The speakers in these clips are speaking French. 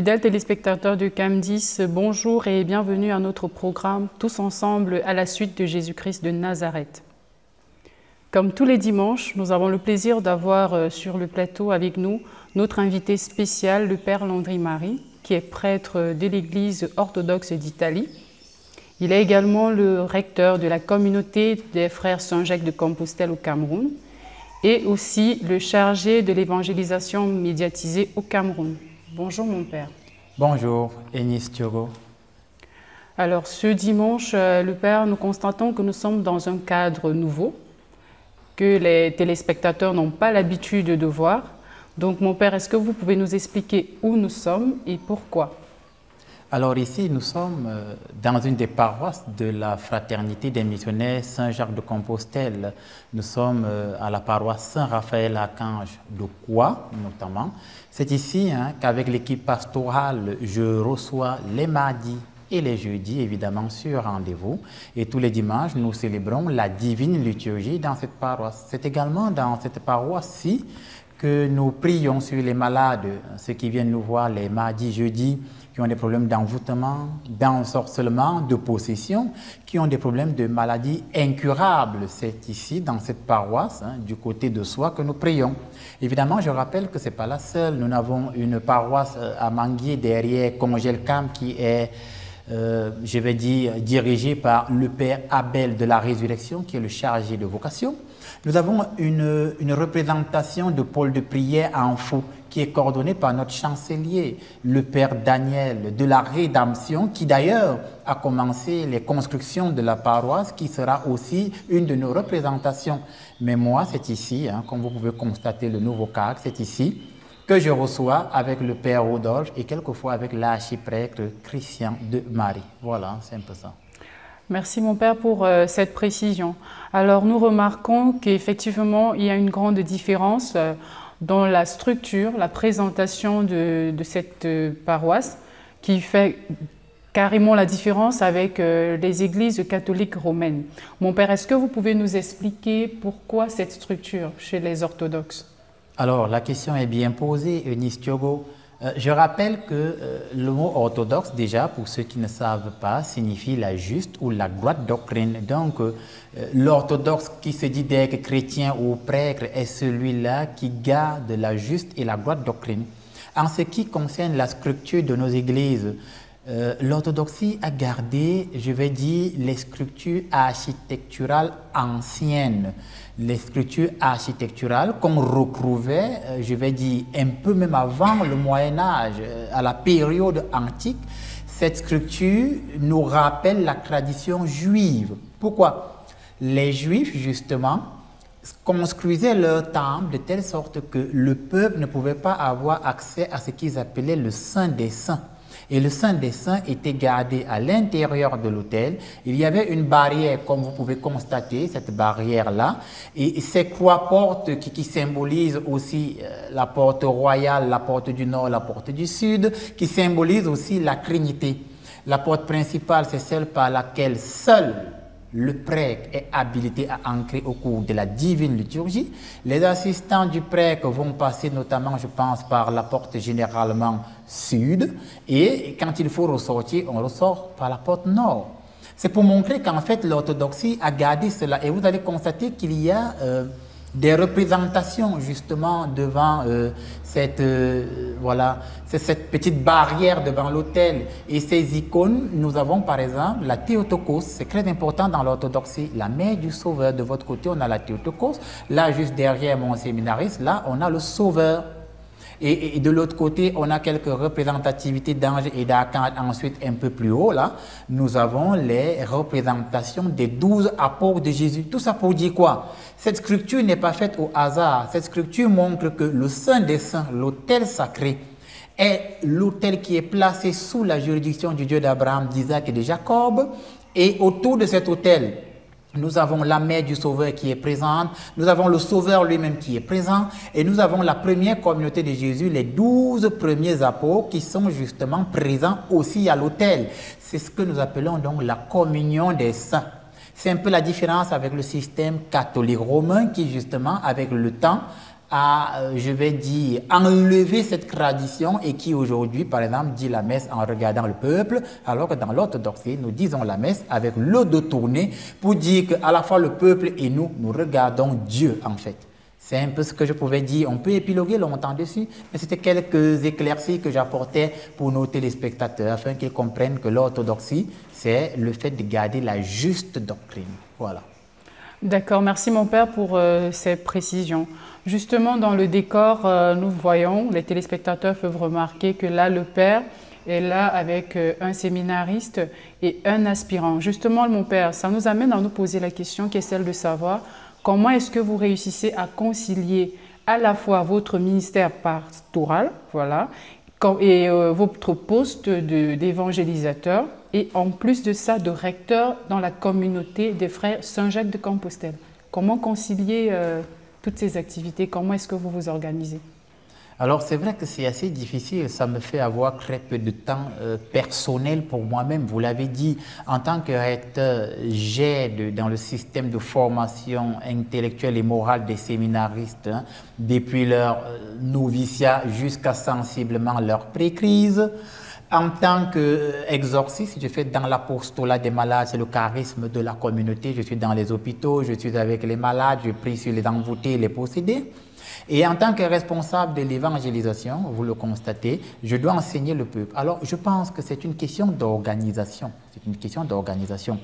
Fidèles téléspectateurs de CAM10, bonjour et bienvenue à notre programme Tous ensemble à la suite de Jésus-Christ de Nazareth. Comme tous les dimanches, nous avons le plaisir d'avoir sur le plateau avec nous notre invité spécial, le Père Landry Marie, qui est prêtre de l'Église orthodoxe d'Italie. Il est également le recteur de la communauté des frères Saint-Jacques de Compostelle au Cameroun et aussi le chargé de l'évangélisation médiatisée au Cameroun. Bonjour mon père. Bonjour, Enis Thiogo. Alors ce dimanche, le père, nous constatons que nous sommes dans un cadre nouveau, que les téléspectateurs n'ont pas l'habitude de voir. Donc mon père, est-ce que vous pouvez nous expliquer où nous sommes et pourquoi? Alors ici, nous sommes dans une des paroisses de la Fraternité des missionnaires Saint-Jacques de Compostelle. Nous sommes à la paroisse Saint-Raphaël-Archange de Kouwa, notamment. C'est ici qu'avec l'équipe pastorale, je reçois les mardis et les jeudis, évidemment, sur rendez-vous. Et tous les dimanches, nous célébrons la divine liturgie dans cette paroisse. C'est également dans cette paroisse-ci que nous prions sur les malades, ceux qui viennent nous voir les mardis, jeudis, qui ont des problèmes d'envoûtement, d'ensorcellement, de possession, qui ont des problèmes de maladies incurables. C'est ici, dans cette paroisse, du côté de soi, que nous prions. Évidemment, je rappelle que ce n'est pas la seule. Nous avons une paroisse à Manguier, derrière Congelcam, qui est, je vais dire, dirigée par le Père Abel de la Résurrection, qui est le chargé de vocation. Nous avons une représentation de pôle de prière en faux, qui est coordonné par notre chancelier, le Père Daniel de la Rédemption, qui d'ailleurs a commencé les constructions de la paroisse, qui sera aussi une de nos représentations. Mais moi, c'est ici, comme vous pouvez constater le nouveau cadre, c'est ici que je reçois avec le Père Rodolphe et quelquefois avec l'archiprêtre Christian de Marie. Voilà, c'est un peu ça. Merci mon père pour cette précision. Alors nous remarquons qu'effectivement il y a une grande différence dans la structure, la présentation de cette paroisse qui fait carrément la différence avec les églises catholiques romaines. Mon père, est-ce que vous pouvez nous expliquer pourquoi cette structure chez les orthodoxes? Alors la question est bien posée, Eunice Thiogo. Je rappelle que le mot orthodoxe, déjà, pour ceux qui ne savent pas, signifie la juste ou la droite doctrine. Donc, l'orthodoxe qui se dit d'être chrétien ou prêtre est celui-là qui garde la juste et la droite doctrine. En ce qui concerne la structure de nos églises, l'orthodoxie a gardé, je vais dire, les structures architecturales anciennes. Les structures architecturales qu'on retrouvait, je vais dire, un peu même avant le Moyen-Âge, à la période antique. Cette structure nous rappelle la tradition juive. Pourquoi? Les Juifs, justement, construisaient leur temple de telle sorte que le peuple ne pouvait pas avoir accès à ce qu'ils appelaient le Saint des Saints. Et le Saint des Saints était gardé à l'intérieur de l'autel. Il y avait une barrière, comme vous pouvez constater, cette barrière-là. Et ces trois portes qui symbolisent aussi la porte royale, la porte du nord, la porte du sud, qui symbolisent aussi la Trinité. La porte principale, c'est celle par laquelle seul le prêtre est habilité à entrer au cours de la divine liturgie. Les assistants du prêtre vont passer notamment, je pense, par la porte généralement sud. Et quand il faut ressortir, on ressort par la porte nord. C'est pour montrer qu'en fait, l'orthodoxie a gardé cela. Et vous allez constater qu'il y a des représentations justement devant cette petite barrière devant l'autel. Et ces icônes, nous avons par exemple la Théotokos, c'est très important dans l'orthodoxie, la mère du Sauveur. De votre côté, on a la Théotokos. Là, juste derrière mon séminariste, là, on a le Sauveur. Et de l'autre côté, on a quelques représentativités d'anges et d'archanges. Ensuite, un peu plus haut, là, nous avons les représentations des 12 apôtres de Jésus. Tout ça pour dire quoi? Cette structure n'est pas faite au hasard. Cette structure montre que le Saint des Saints, l'autel sacré, est l'autel qui est placé sous la juridiction du Dieu d'Abraham, d'Isaac et de Jacob. Et autour de cet autel, nous avons la mère du Sauveur qui est présente, nous avons le Sauveur lui-même qui est présent, et nous avons la première communauté de Jésus, les 12 premiers apôtres qui sont justement présents aussi à l'autel. C'est ce que nous appelons donc la communion des saints. C'est un peu la différence avec le système catholique romain qui justement, avec le temps, a, je vais dire, enlevé cette tradition et qui aujourd'hui, par exemple, dit la messe en regardant le peuple, alors que dans l'orthodoxie, nous disons la messe avec le dos tourné pour dire qu'à la fois le peuple et nous, nous regardons Dieu en fait. C'est un peu ce que je pouvais dire. On peut épiloguer longtemps dessus, mais c'était quelques éclaircies que j'apportais pour nos téléspectateurs afin qu'ils comprennent que l'orthodoxie, c'est le fait de garder la juste doctrine. Voilà. D'accord, merci mon père pour ces précisions. Justement, dans le décor, nous voyons, les téléspectateurs peuvent remarquer que là, le père est là avec un séminariste et un aspirant. Justement, mon père, ça nous amène à nous poser la question qui est celle de savoir comment est-ce que vous réussissez à concilier à la fois votre ministère pastoral, voilà, et votre poste d'évangélisateur, et en plus de ça, de recteur dans la communauté des frères Saint-Jacques de Compostelle. Comment concilier toutes ces activités? Comment est-ce que vous vous organisez? Alors c'est vrai que c'est assez difficile, ça me fait avoir très peu de temps personnel pour moi-même. Vous l'avez dit, en tant que recteur, j'aide dans le système de formation intellectuelle et morale des séminaristes, hein, depuis leur noviciat jusqu'à sensiblement leur pré-crise. En tant qu'exorciste, je fais dans l'apostolat des malades, c'est le charisme de la communauté. Je suis dans les hôpitaux, je suis avec les malades, je prie sur les envoûtés, les possédés. Et en tant que responsable de l'évangélisation, vous le constatez, je dois enseigner le peuple. Alors, je pense que c'est une question d'organisation. C'est une question d'organisation.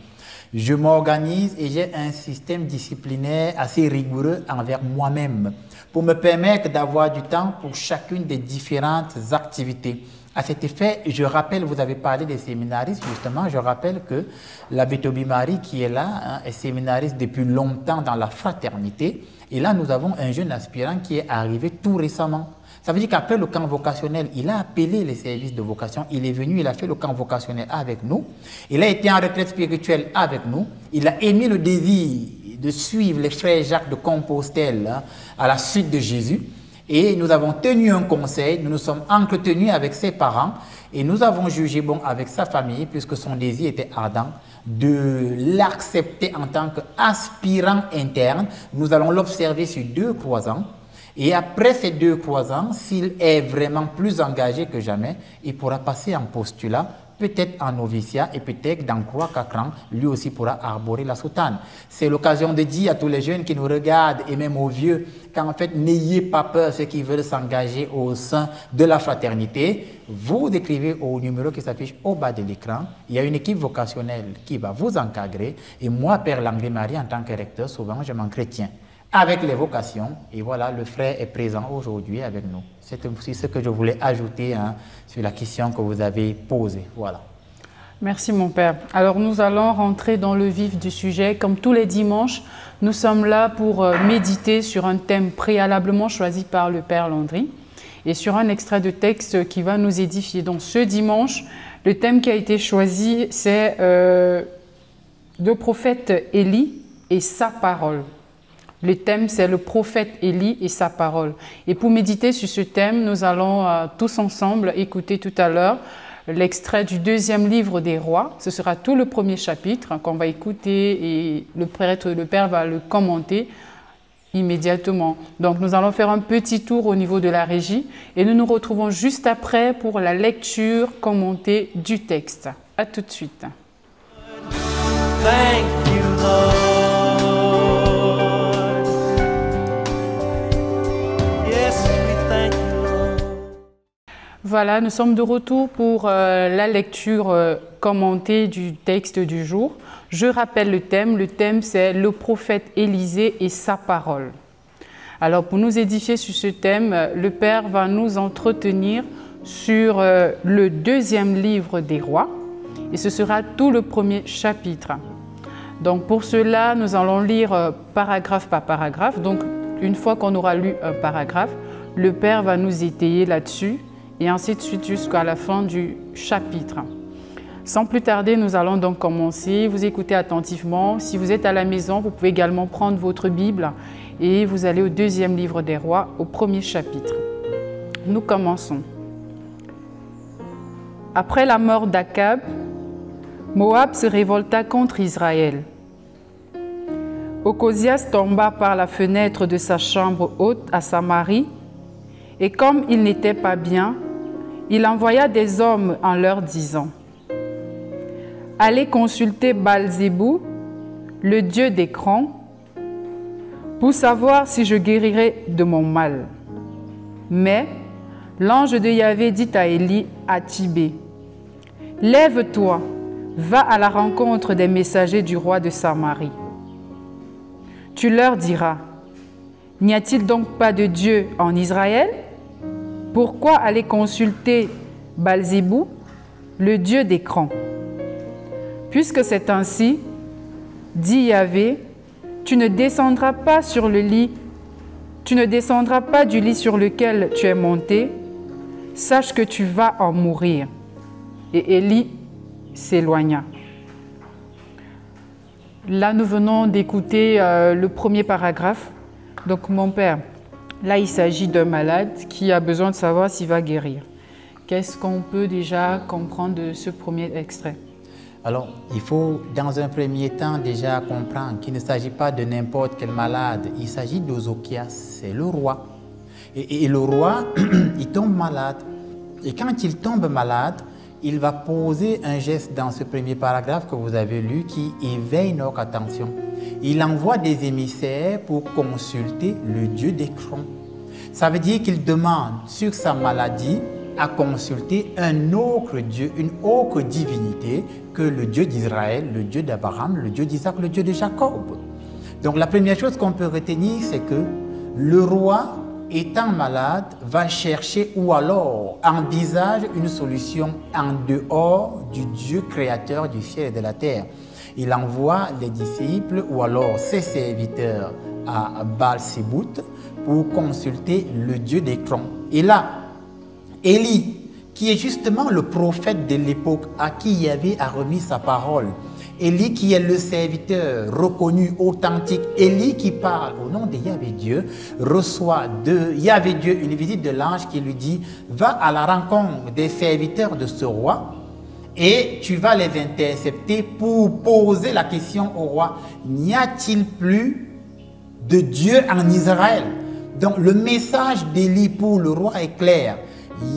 Je m'organise et j'ai un système disciplinaire assez rigoureux envers moi-même pour me permettre d'avoir du temps pour chacune des différentes activités. À cet effet, je rappelle, vous avez parlé des séminaristes, justement, je rappelle que l'abbé Toby Marie, qui est là, hein, est séminariste depuis longtemps dans la fraternité. Et là, nous avons un jeune aspirant qui est arrivé tout récemment. Ça veut dire qu'après le camp vocationnel, il a appelé les services de vocation, il est venu, il a fait le camp vocationnel avec nous, il a été en retraite spirituelle avec nous, il a émis le désir de suivre les frères Jacques de Compostelle, hein, à la suite de Jésus. Et nous avons tenu un conseil, nous nous sommes entretenus avec ses parents et nous avons jugé bon avec sa famille, puisque son désir était ardent, de l'accepter en tant qu'aspirant interne. Nous allons l'observer sur 2-3 ans. Et après ces 2-3 ans, s'il est vraiment plus engagé que jamais, il pourra passer en postulat, peut-être en noviciat et peut-être dans 3-4 ans, lui aussi pourra arborer la soutane. C'est l'occasion de dire à tous les jeunes qui nous regardent et même aux vieux qu'en fait, n'ayez pas peur ceux qui veulent s'engager au sein de la fraternité. Vous écrivez au numéro qui s'affiche au bas de l'écran. Il y a une équipe vocationnelle qui va vous encadrer et moi, Père Langlais-Marie, en tant que recteur, souvent je m'entretiens avec les vocations. Et voilà, le frère est présent aujourd'hui avec nous. C'est aussi ce que je voulais ajouter, hein, sur la question que vous avez posée. Voilà. Merci mon père. Alors nous allons rentrer dans le vif du sujet. Comme tous les dimanches, nous sommes là pour méditer sur un thème préalablement choisi par le père Landry et sur un extrait de texte qui va nous édifier. Donc ce dimanche, le thème qui a été choisi, c'est le prophète Élie et sa parole. Le thème, c'est le prophète Élie et sa parole. Et pour méditer sur ce thème, nous allons tous ensemble écouter tout à l'heure l'extrait du 2e livre des rois. Ce sera tout le premier chapitre qu'on va écouter et le père va le commenter immédiatement. Donc nous allons faire un petit tour au niveau de la régie et nous nous retrouvons juste après pour la lecture commentée du texte. À tout de suite. Thank you, Lord. Voilà, nous sommes de retour pour la lecture commentée du texte du jour. Je rappelle le thème. Le thème, c'est le prophète Élisée et sa parole. Alors, pour nous édifier sur ce thème, le Père va nous entretenir sur le 2e livre des rois. Et ce sera tout le premier chapitre. Donc, pour cela, nous allons lire paragraphe par paragraphe. Donc, une fois qu'on aura lu un paragraphe, le Père va nous étayer là-dessus. Et ainsi de suite jusqu'à la fin du chapitre. Sans plus tarder, nous allons donc commencer. Vous écoutez attentivement. Si vous êtes à la maison, vous pouvez également prendre votre Bible et vous allez au 2e livre des rois, au 1er chapitre. Nous commençons. Après la mort d'Akab, Moab se révolta contre Israël. Ocosias tomba par la fenêtre de sa chambre haute à Samarie, et comme il n'était pas bien, il envoya des hommes en leur disant: « Allez consulter Baal-zébou, le dieu d'Écran, pour savoir si je guérirai de mon mal. » Mais l'ange de Yahvé dit à Élie à Tibé: « Lève-toi, va à la rencontre des messagers du roi de Samarie. Tu leur diras: n'y a-t-il donc pas de Dieu en Israël? Pourquoi aller consulter Baal-zébou, le dieu d'Écran? Puisque c'est ainsi, dit Yahvé, tu ne descendras pas sur le lit, tu ne descendras pas du lit sur lequel tu es monté, sache que tu vas en mourir. » Et Élie s'éloigna. Là, nous venons d'écouter le premier paragraphe. Donc, mon père, là, il s'agit d'un malade qui a besoin de savoir s'il va guérir. Qu'est-ce qu'on peut déjà comprendre de ce premier extrait? Alors, il faut dans un premier temps déjà comprendre qu'il ne s'agit pas de n'importe quel malade. Il s'agit d'Ozokias, c'est le roi. Et le roi, il tombe malade. Et quand il tombe malade, il va poser un geste dans ce premier paragraphe que vous avez lu qui éveille notre attention. Il envoie des émissaires pour consulter le dieu d'Écran. Ça veut dire qu'il demande sur sa maladie à consulter un autre dieu, une autre divinité que le dieu d'Israël, le dieu d'Abraham, le dieu d'Isaac, le dieu de Jacob. Donc la première chose qu'on peut retenir, c'est que le roi, étant malade, va chercher ou alors envisage une solution en dehors du Dieu créateur du ciel et de la terre. Il envoie les disciples ou alors ses serviteurs à Baal-zébou pour consulter le Dieu d'Écran. Et là, Élie, qui est justement le prophète de l'époque à qui Yahvé a remis sa parole, Élie qui est le serviteur reconnu, authentique, Élie qui parle au nom de Yahvé Dieu, reçoit de Yahvé Dieu une visite de l'ange qui lui dit: va à la rencontre des serviteurs de ce roi et tu vas les intercepter pour poser la question au roi: n'y a-t-il plus de Dieu en Israël? Donc le message d'Élie pour le roi est clair.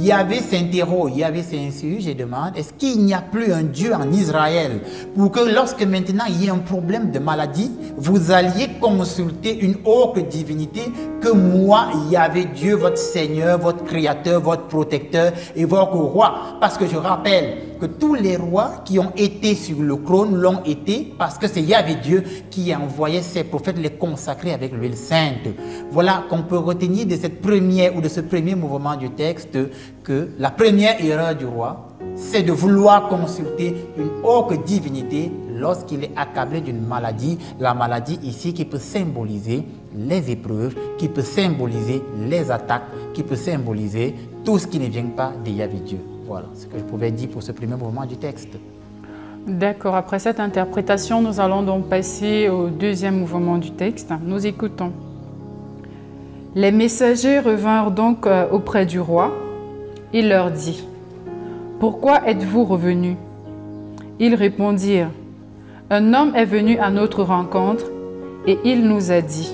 Yahvé s'interroge, Yahvé s'insurge et demande: est-ce qu'il n'y a plus un Dieu en Israël pour que lorsque maintenant il y ait un problème de maladie, vous alliez consulter une autre divinité que moi, Yahvé Dieu, votre Seigneur, votre Créateur, votre Protecteur et votre Roi? Parce que je rappelle que tous les rois qui ont été sur le trône l'ont été parce que c'est Yahvé Dieu qui a envoyé ses prophètes les consacrer avec l'huile sainte. Voilà qu'on peut retenir de cette première ou de ce premier mouvement du texte que la première erreur du roi, c'est de vouloir consulter une autre divinité lorsqu'il est accablé d'une maladie. La maladie ici qui peut symboliser les épreuves, qui peut symboliser les attaques, qui peut symboliser tout ce qui ne vient pas de Yahvé Dieu. Voilà ce que je pouvais dire pour ce premier mouvement du texte. D'accord, après cette interprétation, nous allons donc passer au deuxième mouvement du texte. Nous écoutons. Les messagers revinrent donc auprès du roi. Il leur dit: pourquoi êtes-vous revenus? Ils répondirent: un homme est venu à notre rencontre et il nous a dit: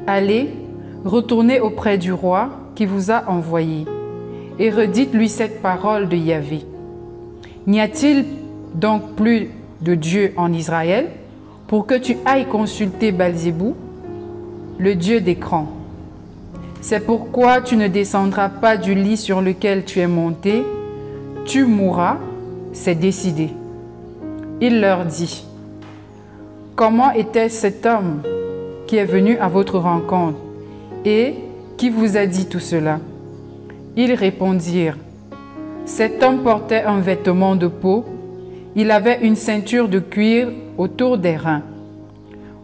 allez, retournez auprès du roi qui vous a envoyé et redites-lui cette parole de Yahvé. N'y a-t-il donc plus de Dieu en Israël pour que tu ailles consulter Baal-zébou, le dieu d'Écran? C'est pourquoi tu ne descendras pas du lit sur lequel tu es monté, tu mourras, c'est décidé. Il leur dit: comment était cet homme qui est venu à votre rencontre et qui vous a dit tout cela? Ils répondirent: cet homme portait un vêtement de peau, il avait une ceinture de cuir autour des reins.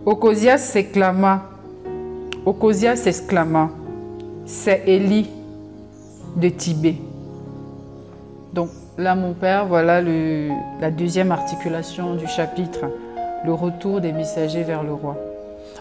Ocosias s'exclama: c'est Élie de Tibé. Donc là, mon père, voilà la deuxième articulation du chapitre, le retour des messagers vers le roi.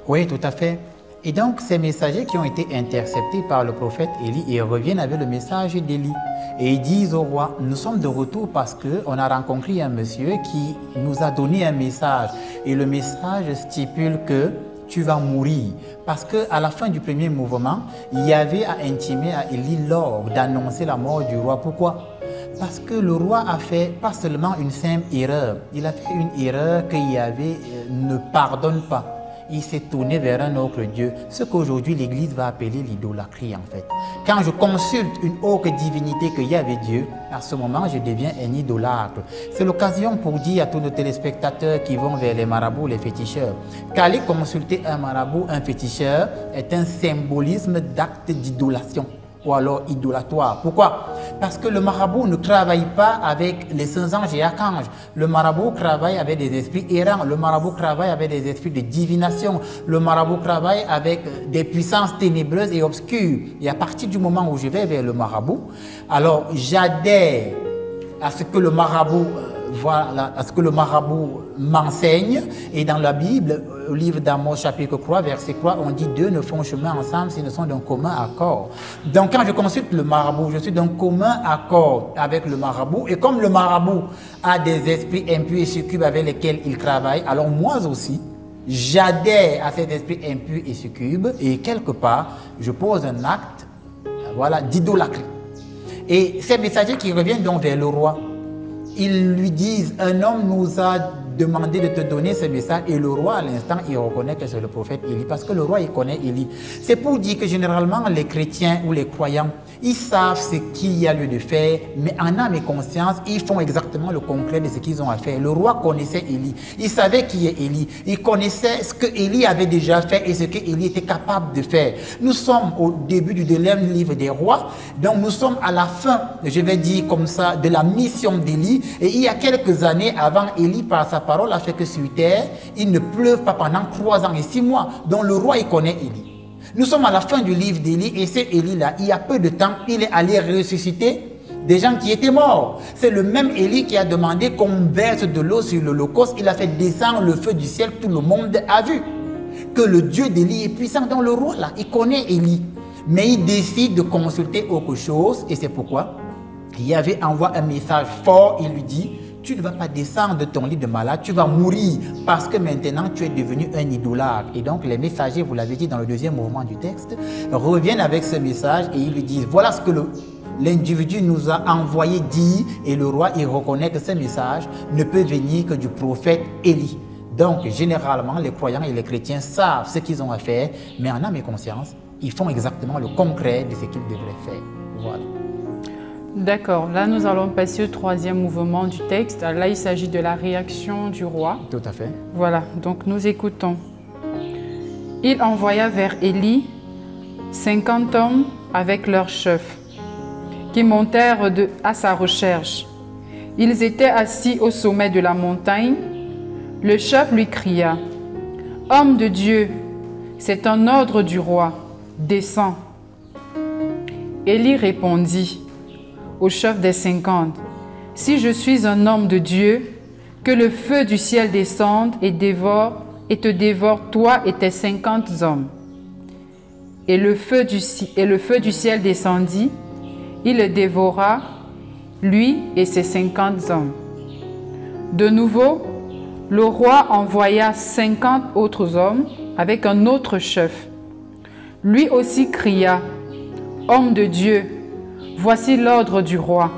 Oui, tout à fait. Et donc, ces messagers qui ont été interceptés par le prophète Élie, ils reviennent avec le message d'Élie. Et ils disent au roi, nous sommes de retour parce qu'on a rencontré un monsieur qui nous a donné un message. Et le message stipule que tu vas mourir. Parce qu'à la fin du premier mouvement, il y avait à intimer à Élie l'ordre d'annoncer la mort du roi. Pourquoi? Parce que le roi a fait pas seulement une simple erreur, il a fait une erreur que Yahvé ne pardonne pas. Il s'est tourné vers un autre Dieu, ce qu'aujourd'hui l'Église va appeler l'idolâtrie en fait. Quand je consulte une autre divinité que Yahvé Dieu, à ce moment je deviens un idolâtre. C'est l'occasion pour dire à tous nos téléspectateurs qui vont vers les marabouts, les féticheurs, qu'aller consulter un marabout, un féticheur est un symbolisme d'acte d'idolation ou alors idolatoire. Pourquoi? Parce que le marabout ne travaille pas avec les saints anges et archanges. Le marabout travaille avec des esprits errants. Le marabout travaille avec des esprits de divination. Le marabout travaille avec des puissances ténébreuses et obscures. Et à partir du moment où je vais vers le marabout, alors j'adhère à ce que le marabout voilà, à ce que le marabout m'enseigne. Et dans la Bible, au livre d'Amos, chapitre 3, verset 3, on dit deux ne font chemin ensemble s'ils ne sont d'un commun accord. Donc quand je consulte le marabout, je suis d'un commun accord avec le marabout. Et comme le marabout a des esprits impurs et succubes avec lesquels il travaille, alors moi aussi, j'adhère à cet esprit impur et succube. Et quelque part, je pose un acte voilà, d'idolâtrie. Et ces messagers qui reviennent donc vers le roi, ils lui disent, un homme nous a demandé de te donner ce message, et le roi à l'instant il reconnaît que c'est le prophète Élie, parce que le roi il connaît Élie. C'est pour dire que généralement les chrétiens ou les croyants, ils savent ce qu'il y a lieu de faire, mais en âme et conscience, ils font exactement le concret de ce qu'ils ont à faire. Le roi connaissait Élie, il savait qui est Élie, il connaissait ce que Élie avait déjà fait et ce que Élie était capable de faire. Nous sommes au début du deuxième livre des rois, donc nous sommes à la fin, je vais dire comme ça, de la mission d'Élie. Et il y a quelques années avant, Élie, par sa parole, a fait que sur terre, il ne pleuve pas pendant 3 ans et 6 mois. Donc le roi, il connaît Élie. Nous sommes à la fin du livre d'Élie, et c'est Élie-là, il y a peu de temps, il est allé ressusciter des gens qui étaient morts. C'est le même Élie qui a demandé qu'on verse de l'eau sur l'Holocauste. Il a fait descendre le feu du ciel, tout le monde a vu que le Dieu d'Élie est puissant. Dans le roi, là, il connaît Élie. Mais il décide de consulter autre chose, et c'est pourquoi Yahvé envoie un message fort. Il lui dit, tu ne vas pas descendre de ton lit de malade, tu vas mourir parce que maintenant tu es devenu un idolâtre. Et donc les messagers, vous l'avez dit dans le deuxième mouvement du texte, reviennent avec ce message et ils lui disent, voilà ce que l'individu nous a envoyé dire, et le roi il reconnaît que ce message ne peut venir que du prophète Élie. Donc généralement les croyants et les chrétiens savent ce qu'ils ont à faire, mais en âme et conscience, ils font exactement le concret de ce qu'ils devraient faire. Voilà. D'accord, là nous allons passer au troisième mouvement du texte. Là il s'agit de la réaction du roi. Tout à fait. Voilà, donc nous écoutons. Il envoya vers Élie 50 hommes avec leurs chefs, qui montèrent à sa recherche. Ils étaient assis au sommet de la montagne. Le chef lui cria, « Homme de Dieu, c'est un ordre du roi, descends. » Élie répondit au chef des 50, « Si je suis un homme de Dieu, que le feu du ciel descende et te dévore toi et tes 50 hommes. » Et le feu du ciel descendit, il le dévora, lui et ses 50 hommes. De nouveau, le roi envoya 50 autres hommes avec un autre chef. Lui aussi cria, « Homme de Dieu, voici l'ordre du roi.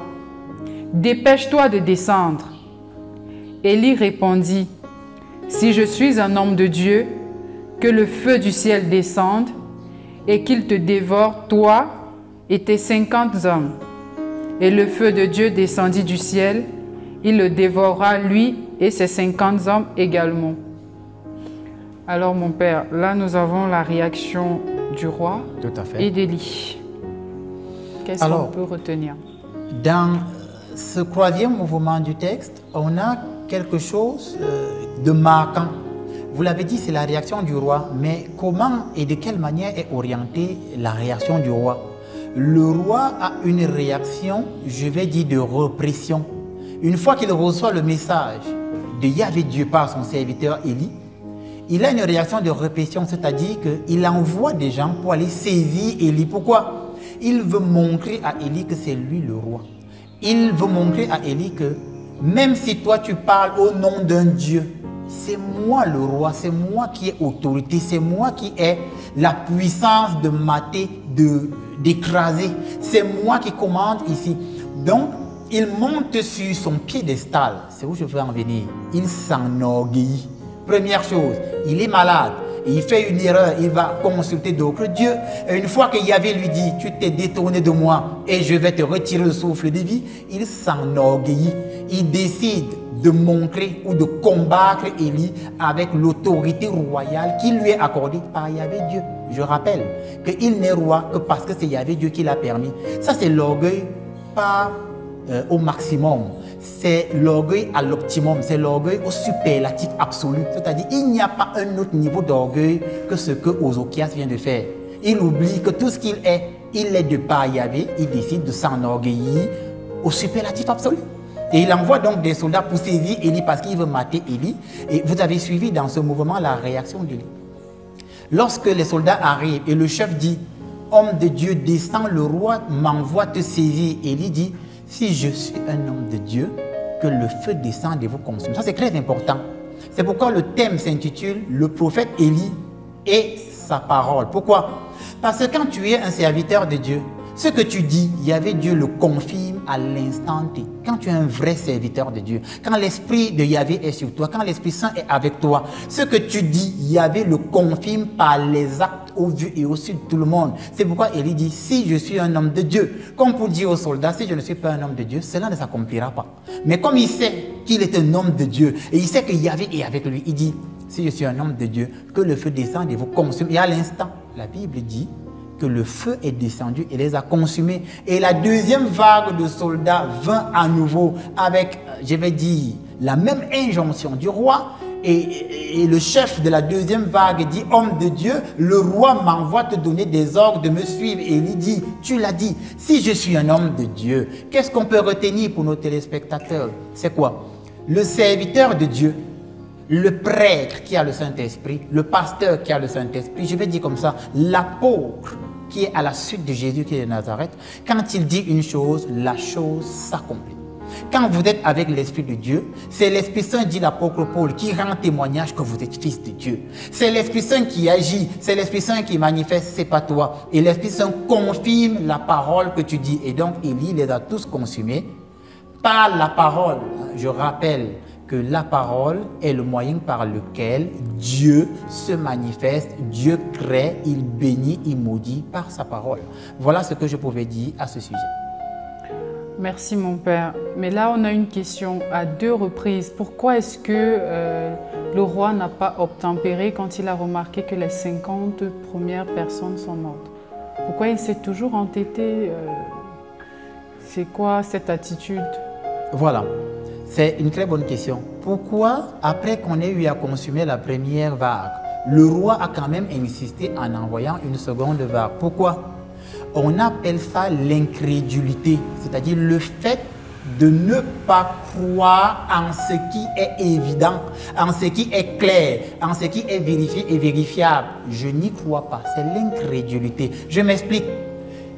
Dépêche-toi de descendre. » Élie répondit, « Si je suis un homme de Dieu, que le feu du ciel descende et qu'il te dévore, toi et tes 50 hommes. » Et le feu de Dieu descendit du ciel, il le dévora, lui et ses 50 hommes également. Alors mon père, là nous avons la réaction du roi et d'Élie. Qu'est-ce qu'on peut retenir? Dans ce troisième mouvement du texte, on a quelque chose de marquant. Vous l'avez dit, c'est la réaction du roi, mais comment et de quelle manière est orientée la réaction du roi? Le roi a une réaction, je vais dire, de répression. Une fois qu'il reçoit le message de Yahvé Dieu par son serviteur Élie, il a une réaction de répétition, c'est-à-dire qu'il envoie des gens pour aller saisir Élie. Pourquoi? Il veut montrer à Élie que c'est lui le roi. Il veut montrer à Élie que même si toi tu parles au nom d'un Dieu, c'est moi le roi, c'est moi qui ai autorité, c'est moi qui ai la puissance de mater, d'écraser. C'est moi qui commande ici. Donc, il monte sur son piédestal. C'est où je veux en venir. Il s'enorgueillit. Première chose, il est malade. Il fait une erreur, il va consulter d'autres dieux. Et une fois que Yahvé lui dit, tu t'es détourné de moi et je vais te retirer le souffle de vie, il s'enorgueillit. Il décide de montrer ou de combattre Élie avec l'autorité royale qui lui est accordée par Yahvé Dieu. Je rappelle qu'il n'est roi que parce que c'est Yahvé Dieu qui l'a permis. Ça, c'est l'orgueil pas au maximum. C'est l'orgueil à l'optimum, c'est l'orgueil au superlatif absolu. C'est-à-dire il n'y a pas un autre niveau d'orgueil que ce que Ozokias vient de faire. Il oublie que tout ce qu'il est, il est de par Yahvé. Il décide de s'enorgueillir au superlatif absolu. Et il envoie donc des soldats pour saisir Élie parce qu'il veut mater Élie. Et vous avez suivi dans ce mouvement la réaction d'Élie. Lorsque les soldats arrivent et le chef dit, homme de Dieu, descends, le roi m'envoie te saisir. Élie dit, si je suis un homme de Dieu, que le feu descende et vous consume. Ça, c'est très important. C'est pourquoi le thème s'intitule « Le prophète Élie et sa parole ». Pourquoi? Parce que quand tu es un serviteur de Dieu, ce que tu dis, Yahvé Dieu le confirme à l'instant T. Quand tu es un vrai serviteur de Dieu, quand l'esprit de Yahvé est sur toi, quand l'Esprit Saint est avec toi, ce que tu dis, Yahvé le confirme par les actes au vu et au su de tout le monde. C'est pourquoi Élie dit, si je suis un homme de Dieu, comme pour dire aux soldats, si je ne suis pas un homme de Dieu, cela ne s'accomplira pas. Mais comme il sait qu'il est un homme de Dieu, et il sait que Yahvé est avec lui, il dit, si je suis un homme de Dieu, que le feu descende et vous consume. Et à l'instant, la Bible dit que le feu est descendu et les a consumés. Et la deuxième vague de soldats vint à nouveau avec, je vais dire, la même injonction du roi. Et le chef de la deuxième vague dit, homme de Dieu, le roi m'envoie te donner des ordres de me suivre. Et il dit, tu l'as dit, si je suis un homme de Dieu, qu'est-ce qu'on peut retenir pour nos téléspectateurs? C'est quoi? Le serviteur de Dieu, le prêtre qui a le Saint-Esprit, le pasteur qui a le Saint-Esprit, je vais dire comme ça, l'apôtre qui est à la suite de Jésus qui est de Nazareth, quand il dit une chose, la chose s'accomplit. Quand vous êtes avec l'Esprit de Dieu, c'est l'Esprit Saint, dit l'apôtre Paul, qui rend témoignage que vous êtes fils de Dieu. C'est l'Esprit Saint qui agit, c'est l'Esprit Saint qui manifeste, c'est pas toi. Et l'Esprit Saint confirme la parole que tu dis. Et donc, Élie les a tous consumés par la parole. Je rappelle que la parole est le moyen par lequel Dieu se manifeste, Dieu crée, il bénit, il maudit par sa parole. Voilà ce que je pouvais dire à ce sujet. Merci mon père. Mais là, on a une question à deux reprises. Pourquoi est-ce que le roi n'a pas obtempéré quand il a remarqué que les 50 premières personnes sont mortes? Pourquoi il s'est toujours entêté? C'est quoi cette attitude? Voilà. C'est une très bonne question. Pourquoi, après qu'on ait eu à consumer la première vague, le roi a quand même insisté en envoyant une seconde vague? Pourquoi? On appelle ça l'incrédulité, c'est-à-dire le fait de ne pas croire en ce qui est évident, en ce qui est clair, en ce qui est vérifié et vérifiable. Je n'y crois pas, c'est l'incrédulité. Je m'explique.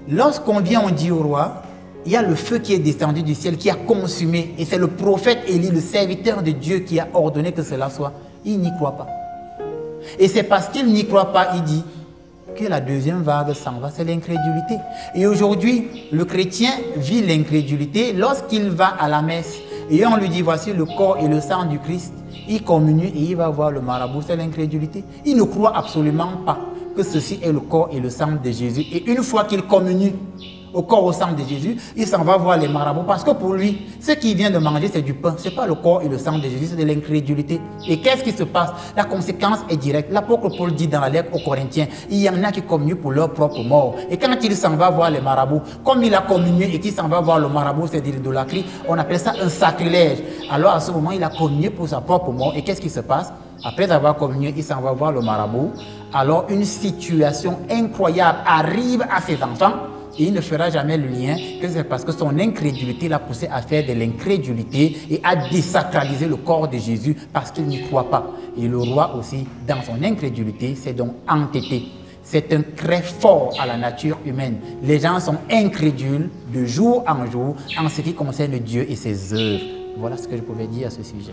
Lorsqu'on vient, on dit au roi, il y a le feu qui est descendu du ciel, qui a consumé. Et c'est le prophète Élie, le serviteur de Dieu, qui a ordonné que cela soit. Il n'y croit pas. Et c'est parce qu'il n'y croit pas, il dit que la deuxième vague s'en va, c'est l'incrédulité. Et aujourd'hui, le chrétien vit l'incrédulité lorsqu'il va à la messe. Et on lui dit, voici le corps et le sang du Christ. Il communie et il va voir le marabout, c'est l'incrédulité. Il ne croit absolument pas que ceci est le corps et le sang de Jésus. Et une fois qu'il communie au corps, au sang de Jésus, il s'en va voir les marabouts parce que pour lui, ce qu'il vient de manger, c'est du pain. Ce n'est pas le corps et le sang de Jésus, c'est de l'incrédulité. Et qu'est-ce qui se passe? La conséquence est directe. L'apôtre Paul dit dans la lettre aux Corinthiens, il y en a qui communient pour leur propre mort. Et quand il s'en va voir les marabouts, comme il a communié et qu'il s'en va voir le marabout, c'est de l'idolâtrie, on appelle ça un sacrilège. Alors à ce moment, il a communié pour sa propre mort. Et qu'est-ce qui se passe? Après avoir communié, il s'en va voir le marabout. Alors une situation incroyable arrive à ses enfants. et il ne fera jamais le lien que c'est parce que son incrédulité l'a poussé à faire de l'incrédulité et à désacraliser le corps de Jésus parce qu'il n'y croit pas. Et le roi aussi, dans son incrédulité, s'est donc entêté. C'est un trait fort à la nature humaine. Les gens sont incrédules de jour en jour en ce qui concerne Dieu et ses œuvres. Voilà ce que je pouvais dire à ce sujet.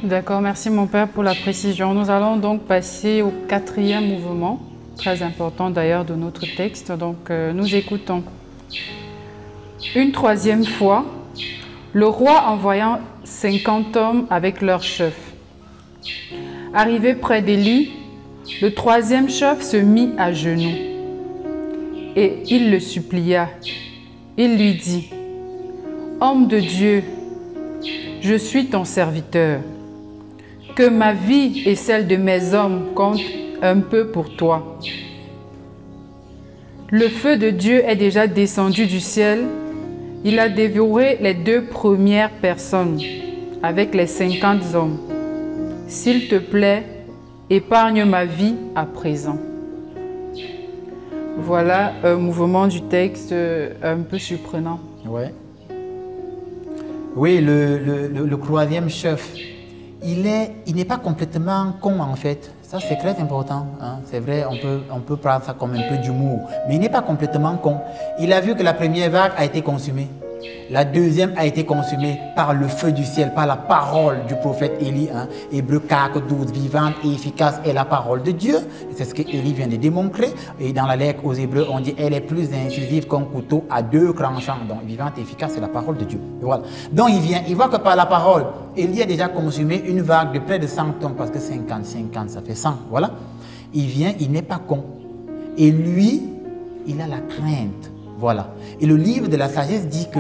D'accord, merci mon père pour la précision. Nous allons donc passer au 4e mouvement, très important d'ailleurs de notre texte. Donc nous écoutons. Une 3e fois, le roi envoya 50 hommes avec leurs chefs. Arrivé près d'Élie, le 3e chef se mit à genoux et il le supplia. Il lui dit, « Homme de Dieu, je suis ton serviteur. Que ma vie et celle de mes hommes comptent un peu pour toi. Le feu de Dieu est déjà descendu du ciel. Il a dévoré les 2 premières personnes avec les 50 hommes. S'il te plaît, épargne ma vie à présent. » Voilà un mouvement du texte un peu surprenant. Ouais. Oui, le 3e chef, il n'est pas complètement con en fait. Ça, c'est très important. Hein. C'est vrai, on peut prendre ça comme un peu d'humour. Mais il n'est pas complètement con. Il a vu que la première vague a été consumée. La deuxième a été consumée par le feu du ciel, par la parole du prophète Élie. Hein. Hébreux 4, 12, vivante et efficace est la parole de Dieu. C'est ce que Élie vient de démontrer. Et dans la lettre aux Hébreux, on dit elle est plus incisive qu'un couteau à 2 tranchants. Donc vivante et efficace, c'est la parole de Dieu. Et voilà. Donc il voit que par la parole, Élie a déjà consumé une vague de près de 100 tonnes, parce que 50, ça fait 100. Voilà. Il vient, il n'est pas con. Et lui, il a la crainte. Voilà. Et le livre de la sagesse dit que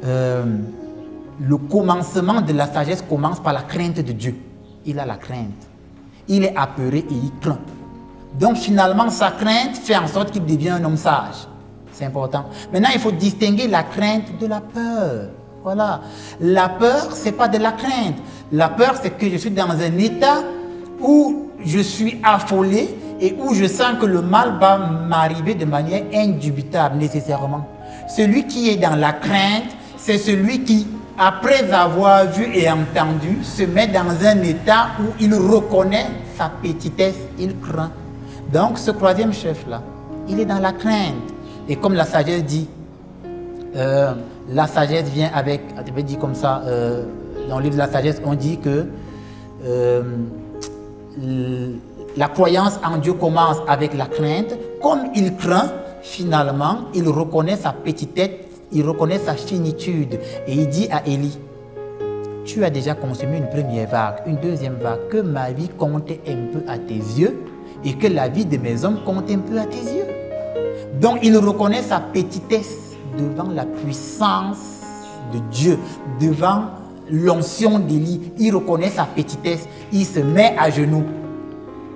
le commencement de la sagesse commence par la crainte de Dieu. Il a la crainte. Il est apeuré et il craint. Donc finalement, sa crainte fait en sorte qu'il devient un homme sage. C'est important. Maintenant, il faut distinguer la crainte de la peur. Voilà. La peur, ce n'est pas de la crainte. La peur, c'est que je suis dans un état où je suis affolé et où je sens que le mal va m'arriver de manière indubitable, nécessairement. Celui qui est dans la crainte, c'est celui qui, après avoir vu et entendu, se met dans un état où il reconnaît sa petitesse, il craint. Donc, ce 3e chef-là, il est dans la crainte. Et comme la sagesse dit, la sagesse vient avec, tu peux dire comme ça, dans le livre de la sagesse, on dit que la croyance en Dieu commence avec la crainte. Comme il craint, finalement, il reconnaît sa petitesse, il reconnaît sa finitude. Et il dit à Élie, tu as déjà consumé une première vague, une deuxième vague, que ma vie compte un peu à tes yeux et que la vie de mes hommes compte un peu à tes yeux. Donc il reconnaît sa petitesse devant la puissance de Dieu, devant l'onction d'Élie. Il reconnaît sa petitesse, il se met à genoux.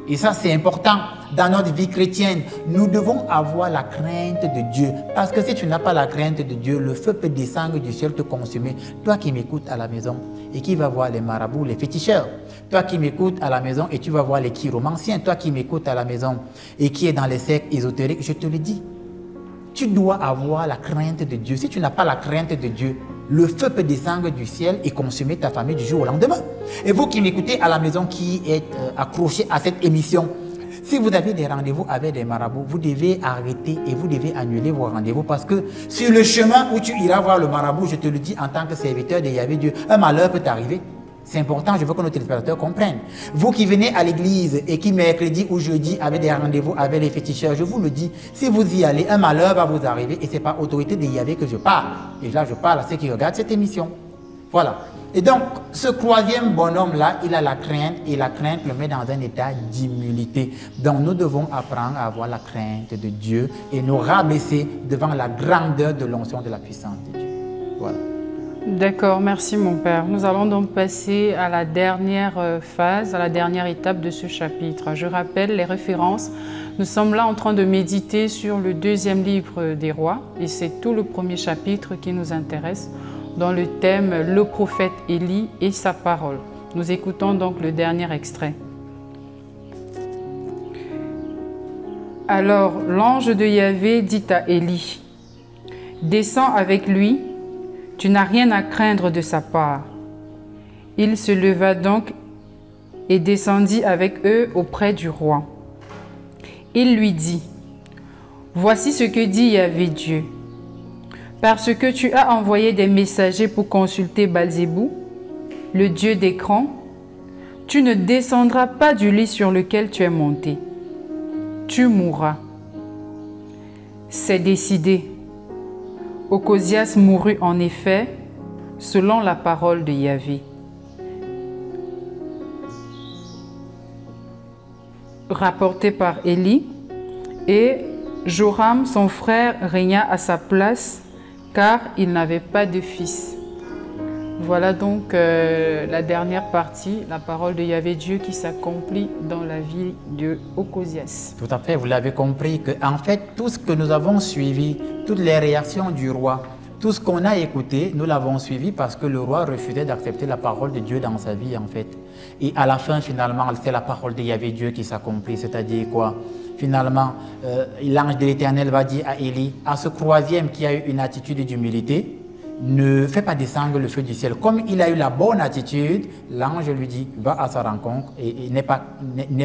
Et ça, c'est important dans notre vie chrétienne. Nous devons avoir la crainte de Dieu. Parce que si tu n'as pas la crainte de Dieu, le feu peut descendre du ciel te consumer. Toi qui m'écoutes à la maison et qui vas voir les marabouts, les féticheurs. Toi qui m'écoutes à la maison et tu vas voir les chiromanciens. Toi qui m'écoutes à la maison et qui est dans les sectes ésotériques, je te le dis. Tu dois avoir la crainte de Dieu. Si tu n'as pas la crainte de Dieu, le feu peut descendre du ciel et consumer ta famille du jour au lendemain. Et vous qui m'écoutez à la maison, qui êtes accrochés à cette émission, si vous avez des rendez-vous avec des marabouts, vous devez arrêter et vous devez annuler vos rendez-vous parce que sur le chemin où tu iras voir le marabout, je te le dis en tant que serviteur de Yahvé Dieu, un malheur peut t'arriver. C'est important, je veux que nos téléspectateurs comprennent. Vous qui venez à l'église et qui mercredi ou jeudi avez des rendez-vous avec les féticheurs, je vous le dis, si vous y allez, un malheur va vous arriver et ce n'est pas autorité de Yahvé que je parle. Et là, je parle à ceux qui regardent cette émission. Voilà. Et donc, ce 3e bonhomme-là, il a la crainte et la crainte le met dans un état d'humilité. Donc, nous devons apprendre à avoir la crainte de Dieu et nous rabaisser devant la grandeur de l'onction de la puissance de Dieu. Voilà. D'accord, merci mon père. Nous allons donc passer à la dernière phase, à la dernière étape de ce chapitre. Je rappelle les références. Nous sommes là en train de méditer sur le 2e livre des rois et c'est tout le 1er chapitre qui nous intéresse dans le thème « Le prophète Élie et sa parole ». Nous écoutons donc le dernier extrait. Alors l'ange de Yahvé dit à Élie, « Descends avec lui, tu n'as rien à craindre de sa part. » Il se leva donc et descendit avec eux auprès du roi. Il lui dit, « Voici ce que dit Yahvé Dieu. Parce que tu as envoyé des messagers pour consulter Baal-Zébou, le dieu d'écran, tu ne descendras pas du lit sur lequel tu es monté. Tu mourras. » C'est décidé. Ocosias mourut en effet, selon la parole de Yahvé. Rapporté par Élie, et Joram, son frère, régna à sa place, car il n'avait pas de fils. Voilà donc la dernière partie, la parole de Yahvé Dieu qui s'accomplit dans la vie de Ocosias. Tout à fait, vous l'avez compris que en fait, tout ce que nous avons suivi, toutes les réactions du roi, tout ce qu'on a écouté, nous l'avons suivi parce que le roi refusait d'accepter la parole de Dieu dans sa vie en fait. Et à la fin, finalement, c'est la parole de Yahvé Dieu qui s'accomplit, c'est-à-dire quoi? Finalement, l'ange de l'Éternel va dire à Élie, à ce troisième qui a eu une attitude d'humilité, ne fais pas descendre le feu du ciel. Comme il a eu la bonne attitude, l'ange lui dit, va à sa rencontre et n'aie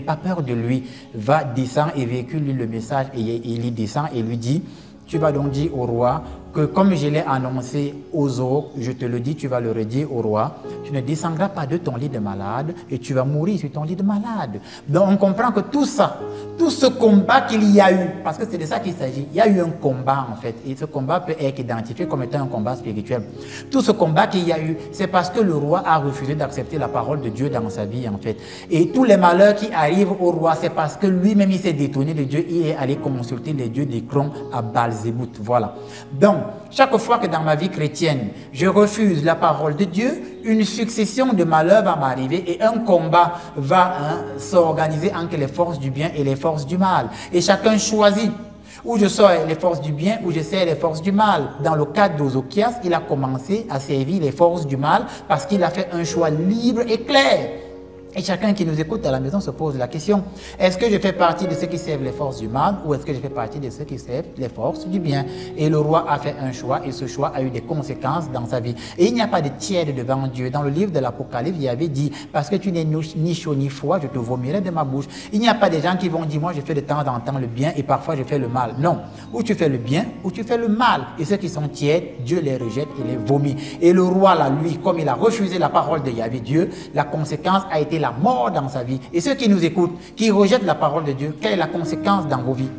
pas peur de lui. Va, descend et véhicule lui le message. Et Élie descend et lui dit, tu vas donc dire au roi que comme je l'ai annoncé aux autres, je te le dis, tu vas le redire au roi, tu ne descendras pas de ton lit de malade et tu vas mourir sur ton lit de malade. Donc on comprend que tout ça, tout ce combat qu'il y a eu, parce que c'est de ça qu'il s'agit, il y a eu un combat en fait, et ce combat peut être identifié comme étant un combat spirituel. Tout ce combat qu'il y a eu, c'est parce que le roi a refusé d'accepter la parole de Dieu dans sa vie en fait. Et tous les malheurs qui arrivent au roi, c'est parce que lui-même il s'est détourné de Dieu, il est allé consulter les dieux d'Écron à Baal-Zébut. Voilà. Donc, chaque fois que dans ma vie chrétienne, je refuse la parole de Dieu, une succession de malheurs va m'arriver et un combat va s'organiser entre les forces du bien et les forces du mal. Et chacun choisit où je sors les forces du bien, où je sers les forces du mal. Dans le cas d'Ozokias, il a commencé à servir les forces du mal parce qu'il a fait un choix libre et clair. Et chacun qui nous écoute à la maison se pose la question, est-ce que je fais partie de ceux qui servent les forces du mal ou est-ce que je fais partie de ceux qui servent les forces du bien? Et le roi a fait un choix et ce choix a eu des conséquences dans sa vie. Et il n'y a pas de tiède devant Dieu. Dans le livre de l'Apocalypse, il y avait dit, parce que tu n'es ni chaud ni froid, je te vomirai de ma bouche. Il n'y a pas de gens qui vont dire, moi je fais de temps en temps le bien et parfois je fais le mal. Non, ou tu fais le bien ou tu fais le mal. Et ceux qui sont tièdes, Dieu les rejette et les vomit. Et le roi là, lui, comme il a refusé la parole de Yahvé Dieu, la conséquence a été la mort dans sa vie. Et ceux qui nous écoutent, qui rejettent la parole de Dieu, quelle est la conséquence dans vos vies?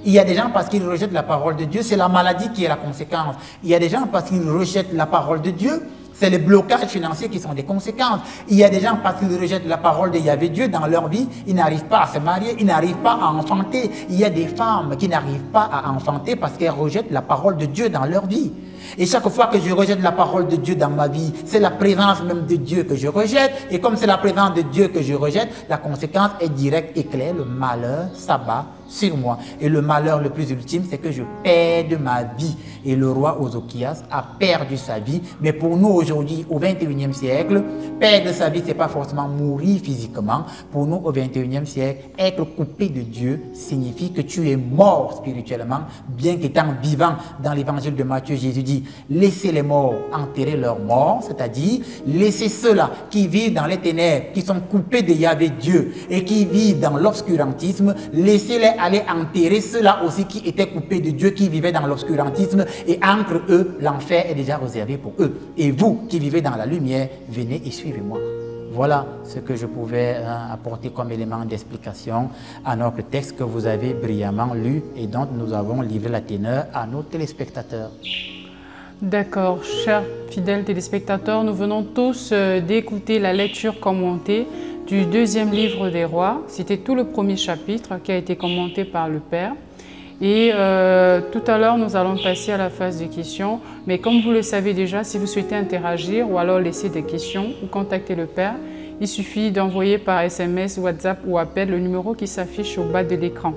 Il y a des gens parce qu'ils rejettent la parole de Dieu, c'est la maladie qui est la conséquence. Il y a des gens parce qu'ils rejettent la parole de Dieu, c'est les blocages financiers qui sont des conséquences. Il y a des gens parce qu'ils rejettent la parole de Yahvé Dieu dans leur vie, ils n'arrivent pas à se marier, ils n'arrivent pas à enfanter. Il y a des femmes qui n'arrivent pas à enfanter parce qu'elles rejettent la parole de Dieu dans leur vie. Et chaque fois que je rejette la parole de Dieu dans ma vie, c'est la présence même de Dieu que je rejette. Et comme c'est la présence de Dieu que je rejette, la conséquence est directe et claire. Le malheur s'abat sur moi. Et le malheur le plus ultime, c'est que je perds de ma vie. Et le roi Ozokias a perdu sa vie. Mais pour nous aujourd'hui, au 21e siècle, perdre sa vie, c'est pas forcément mourir physiquement. Pour nous, au 21e siècle, être coupé de Dieu signifie que tu es mort spirituellement, bien qu'étant vivant. Dans l'évangile de Matthieu, Jésus dit, laissez les morts enterrer leurs morts, c'est-à-dire laissez ceux-là qui vivent dans les ténèbres, qui sont coupés de Yahvé Dieu et qui vivent dans l'obscurantisme, laissez-les aller enterrer ceux-là aussi qui étaient coupés de Dieu, qui vivaient dans l'obscurantisme, et entre eux, l'enfer est déjà réservé pour eux. Et vous qui vivez dans la lumière, venez et suivez-moi. Voilà ce que je pouvais apporter comme élément d'explication à notre texte que vous avez brillamment lu et dont nous avons livré la teneur à nos téléspectateurs. D'accord, chers fidèles téléspectateurs, nous venons tous d'écouter la lecture commentée du deuxième livre des rois. C'était tout le premier chapitre qui a été commenté par le Père. Et tout à l'heure, nous allons passer à la phase de questions. Mais comme vous le savez déjà, si vous souhaitez interagir ou alors laisser des questions ou contacter le Père, il suffit d'envoyer par SMS, WhatsApp ou appel le numéro qui s'affiche au bas de l'écran.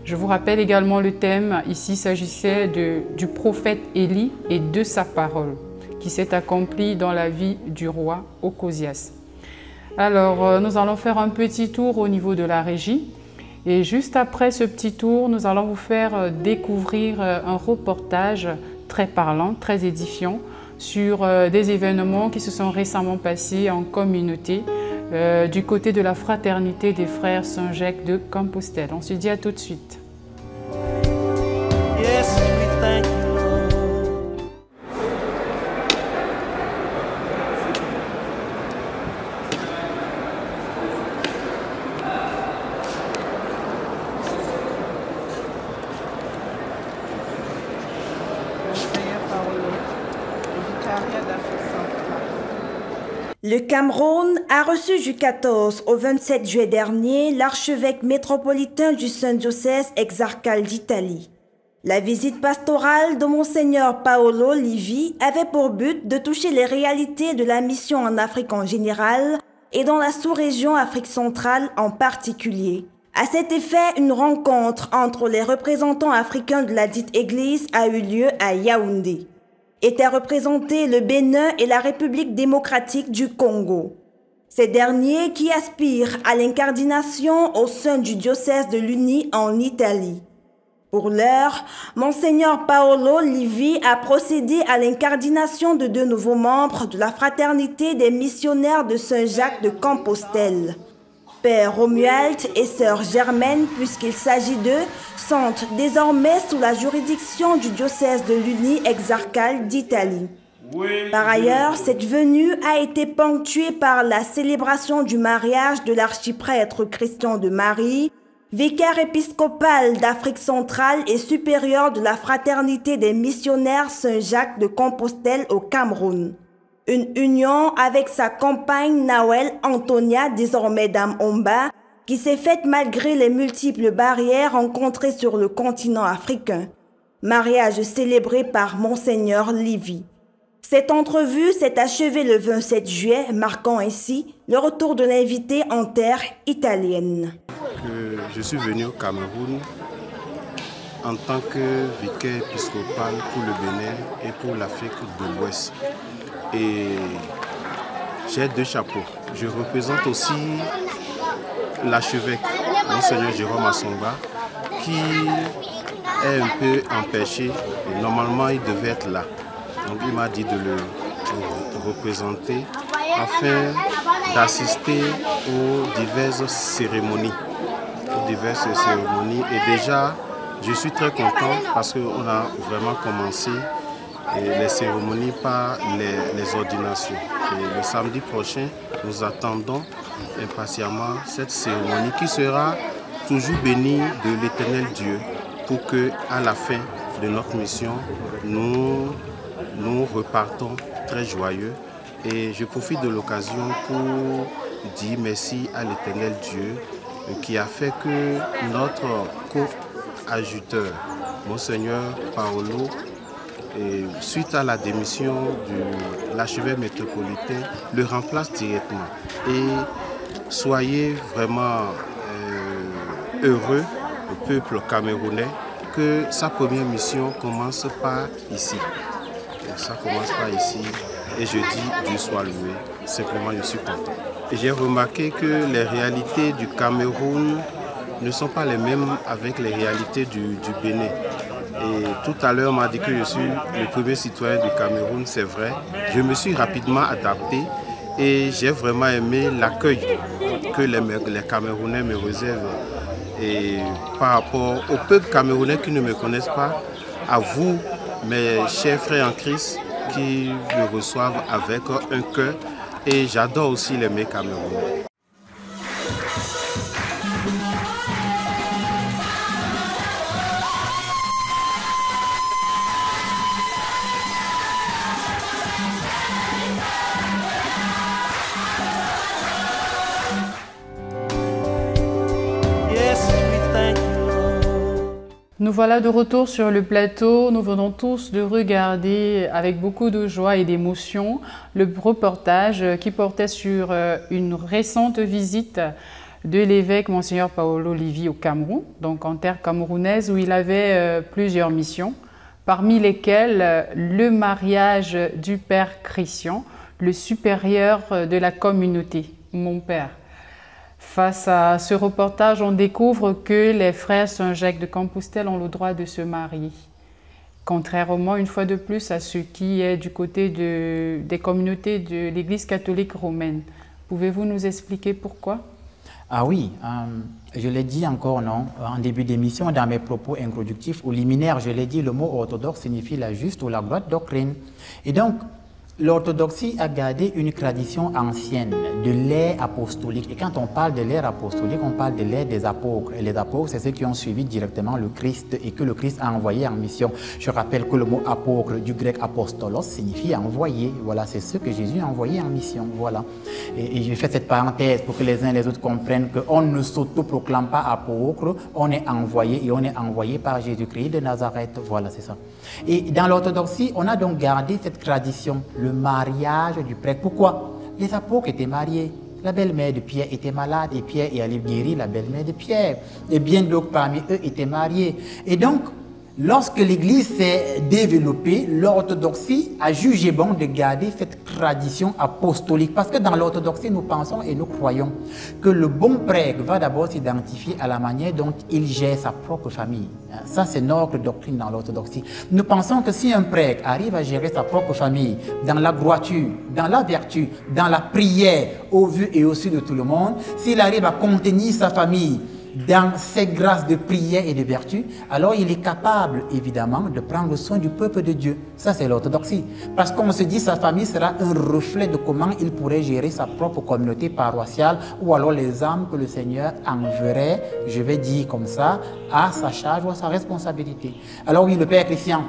Je vous rappelle également le thème. Ici, il s'agissait du prophète Élie et de sa parole qui s'est accomplie dans la vie du roi Ocosias. Alors, nous allons faire un petit tour au niveau de la régie. Et juste après ce petit tour, nous allons vous faire découvrir un reportage très parlant, très édifiant sur des événements qui se sont récemment passés en communauté du côté de la fraternité des frères Saint-Jacques de Compostelle. On se dit à tout de suite. Yes, we thank you, Lord. Le Cameroun a reçu du 14 au 27 juillet dernier l'archevêque métropolitain du Saint-Diocèse exarchal d'Italie. La visite pastorale de Monseigneur Paolo Livi avait pour but de toucher les réalités de la mission en Afrique en général et dans la sous-région Afrique centrale en particulier. À cet effet, une rencontre entre les représentants africains de la dite Église a eu lieu à Yaoundé. Étaient représentés le Bénin et la République démocratique du Congo. Ces derniers qui aspirent à l'incardination au sein du diocèse de l'Uni en Italie. Pour l'heure, Monseigneur Paolo Livi a procédé à l'incardination de 2 nouveaux membres de la fraternité des missionnaires de Saint-Jacques de Compostelle. Père Romuald et Sœur Germaine, puisqu'il s'agit d'eux, sont désormais sous la juridiction du diocèse de l'Uni exarchal d'Italie. Par ailleurs, cette venue a été ponctuée par la célébration du mariage de l'archiprêtre Christian de Marie, vicaire épiscopal d'Afrique centrale et supérieur de la fraternité des missionnaires Saint-Jacques de Compostelle au Cameroun. Une union avec sa compagne Nawel Antonia, désormais Dame Omba, qui s'est faite malgré les multiples barrières rencontrées sur le continent africain. Mariage célébré par Monseigneur Livi. Cette entrevue s'est achevée le 27 juillet, marquant ainsi le retour de l'invité en terre italienne. Je suis venu au Cameroun en tant que vicaire épiscopal pour le Bénin et pour l'Afrique de l'Ouest. Et j'ai 2 chapeaux. Je représente aussi l'archevêque, Monseigneur Jérôme Assomba, qui est un peu empêché. Et normalement, il devait être là. Donc, il m'a dit de le représenter afin d'assister aux diverses cérémonies. Et déjà, je suis très content parce qu'on a vraiment commencé les cérémonies par les ordinations. Et le samedi prochain, nous attendons impatiemment cette cérémonie qui sera toujours bénie de l'Éternel Dieu pour que, à la fin de notre mission, nous repartons très joyeux. Et je profite de l'occasion pour dire merci à l'Éternel Dieu qui a fait que notre co-adjuteur, Monseigneur Paolo, et suite à la démission de l'archevêque métropolitain, le remplace directement. Et soyez vraiment heureux, le peuple camerounais, que sa première mission commence par ici. Et ça commence par ici. Et je dis Dieu soit loué. Simplement, je suis content. J'ai remarqué que les réalités du Cameroun ne sont pas les mêmes avec les réalités du Bénin. Et tout à l'heure, on m'a dit que je suis le premier citoyen du Cameroun, c'est vrai. Je me suis rapidement adapté et j'ai vraiment aimé l'accueil que les Camerounais me réservent. Et par rapport au peuple camerounais qui ne me connaissent pas, à vous, mes chers frères en Christ, qui me reçoivent avec un cœur. Et j'adore aussi les mets camerounais. Nous voilà de retour sur le plateau. Nous venons tous de regarder avec beaucoup de joie et d'émotion le reportage qui portait sur une récente visite de l'évêque Monseigneur Paolo Livi au Cameroun, donc en terre camerounaise, où il avait plusieurs missions, parmi lesquelles le mariage du père Christian, le supérieur de la communauté, mon père. Face à ce reportage, on découvre que les frères Saint-Jacques de Compostelle ont le droit de se marier. Contrairement, une fois de plus, à ce qui est du côté des communautés de l'Église catholique romaine. Pouvez-vous nous expliquer pourquoi? Ah oui, je l'ai dit encore en début d'émission, dans mes propos introductifs ou liminaires, je l'ai dit, le mot orthodoxe signifie la juste ou la droite doctrine. Et donc, l'orthodoxie a gardé une tradition ancienne de l'ère apostolique. Et quand on parle de l'ère apostolique, on parle de l'ère des apôtres. Et les apôtres, c'est ceux qui ont suivi directement le Christ et que le Christ a envoyé en mission. Je rappelle que le mot apôtre du grec apostolos signifie envoyé. Voilà, c'est ceux que Jésus a envoyés en mission. Voilà. Et je fais cette parenthèse pour que les uns et les autres comprennent qu'on ne s'auto-proclame pas apôtre, on est envoyé et on est envoyé par Jésus-Christ de Nazareth. Voilà, c'est ça. Et dans l'orthodoxie, on a donc gardé cette tradition, le mariage du prêtre. Pourquoi? Les apôtres étaient mariés. La belle-mère de Pierre était malade et Pierre est allé guérir la belle-mère de Pierre. Et bien d'autres parmi eux étaient mariés. Et donc, lorsque l'Église s'est développée, l'orthodoxie a jugé bon de garder cette tradition apostolique. Parce que dans l'orthodoxie, nous pensons et nous croyons que le bon prêtre va d'abord s'identifier à la manière dont il gère sa propre famille. Ça, c'est notre doctrine dans l'orthodoxie. Nous pensons que si un prêtre arrive à gérer sa propre famille dans la droiture, dans la vertu, dans la prière, au vu et au su de tout le monde, s'il arrive à contenir sa famille dans ses grâces de prière et de vertu, alors il est capable, évidemment, de prendre soin du peuple de Dieu. Ça, c'est l'orthodoxie. Parce qu'on se dit que sa famille sera un reflet de comment il pourrait gérer sa propre communauté paroissiale ou alors les âmes que le Seigneur enverrait, je vais dire comme ça, à sa charge ou à sa responsabilité. Alors oui, le Père Christian,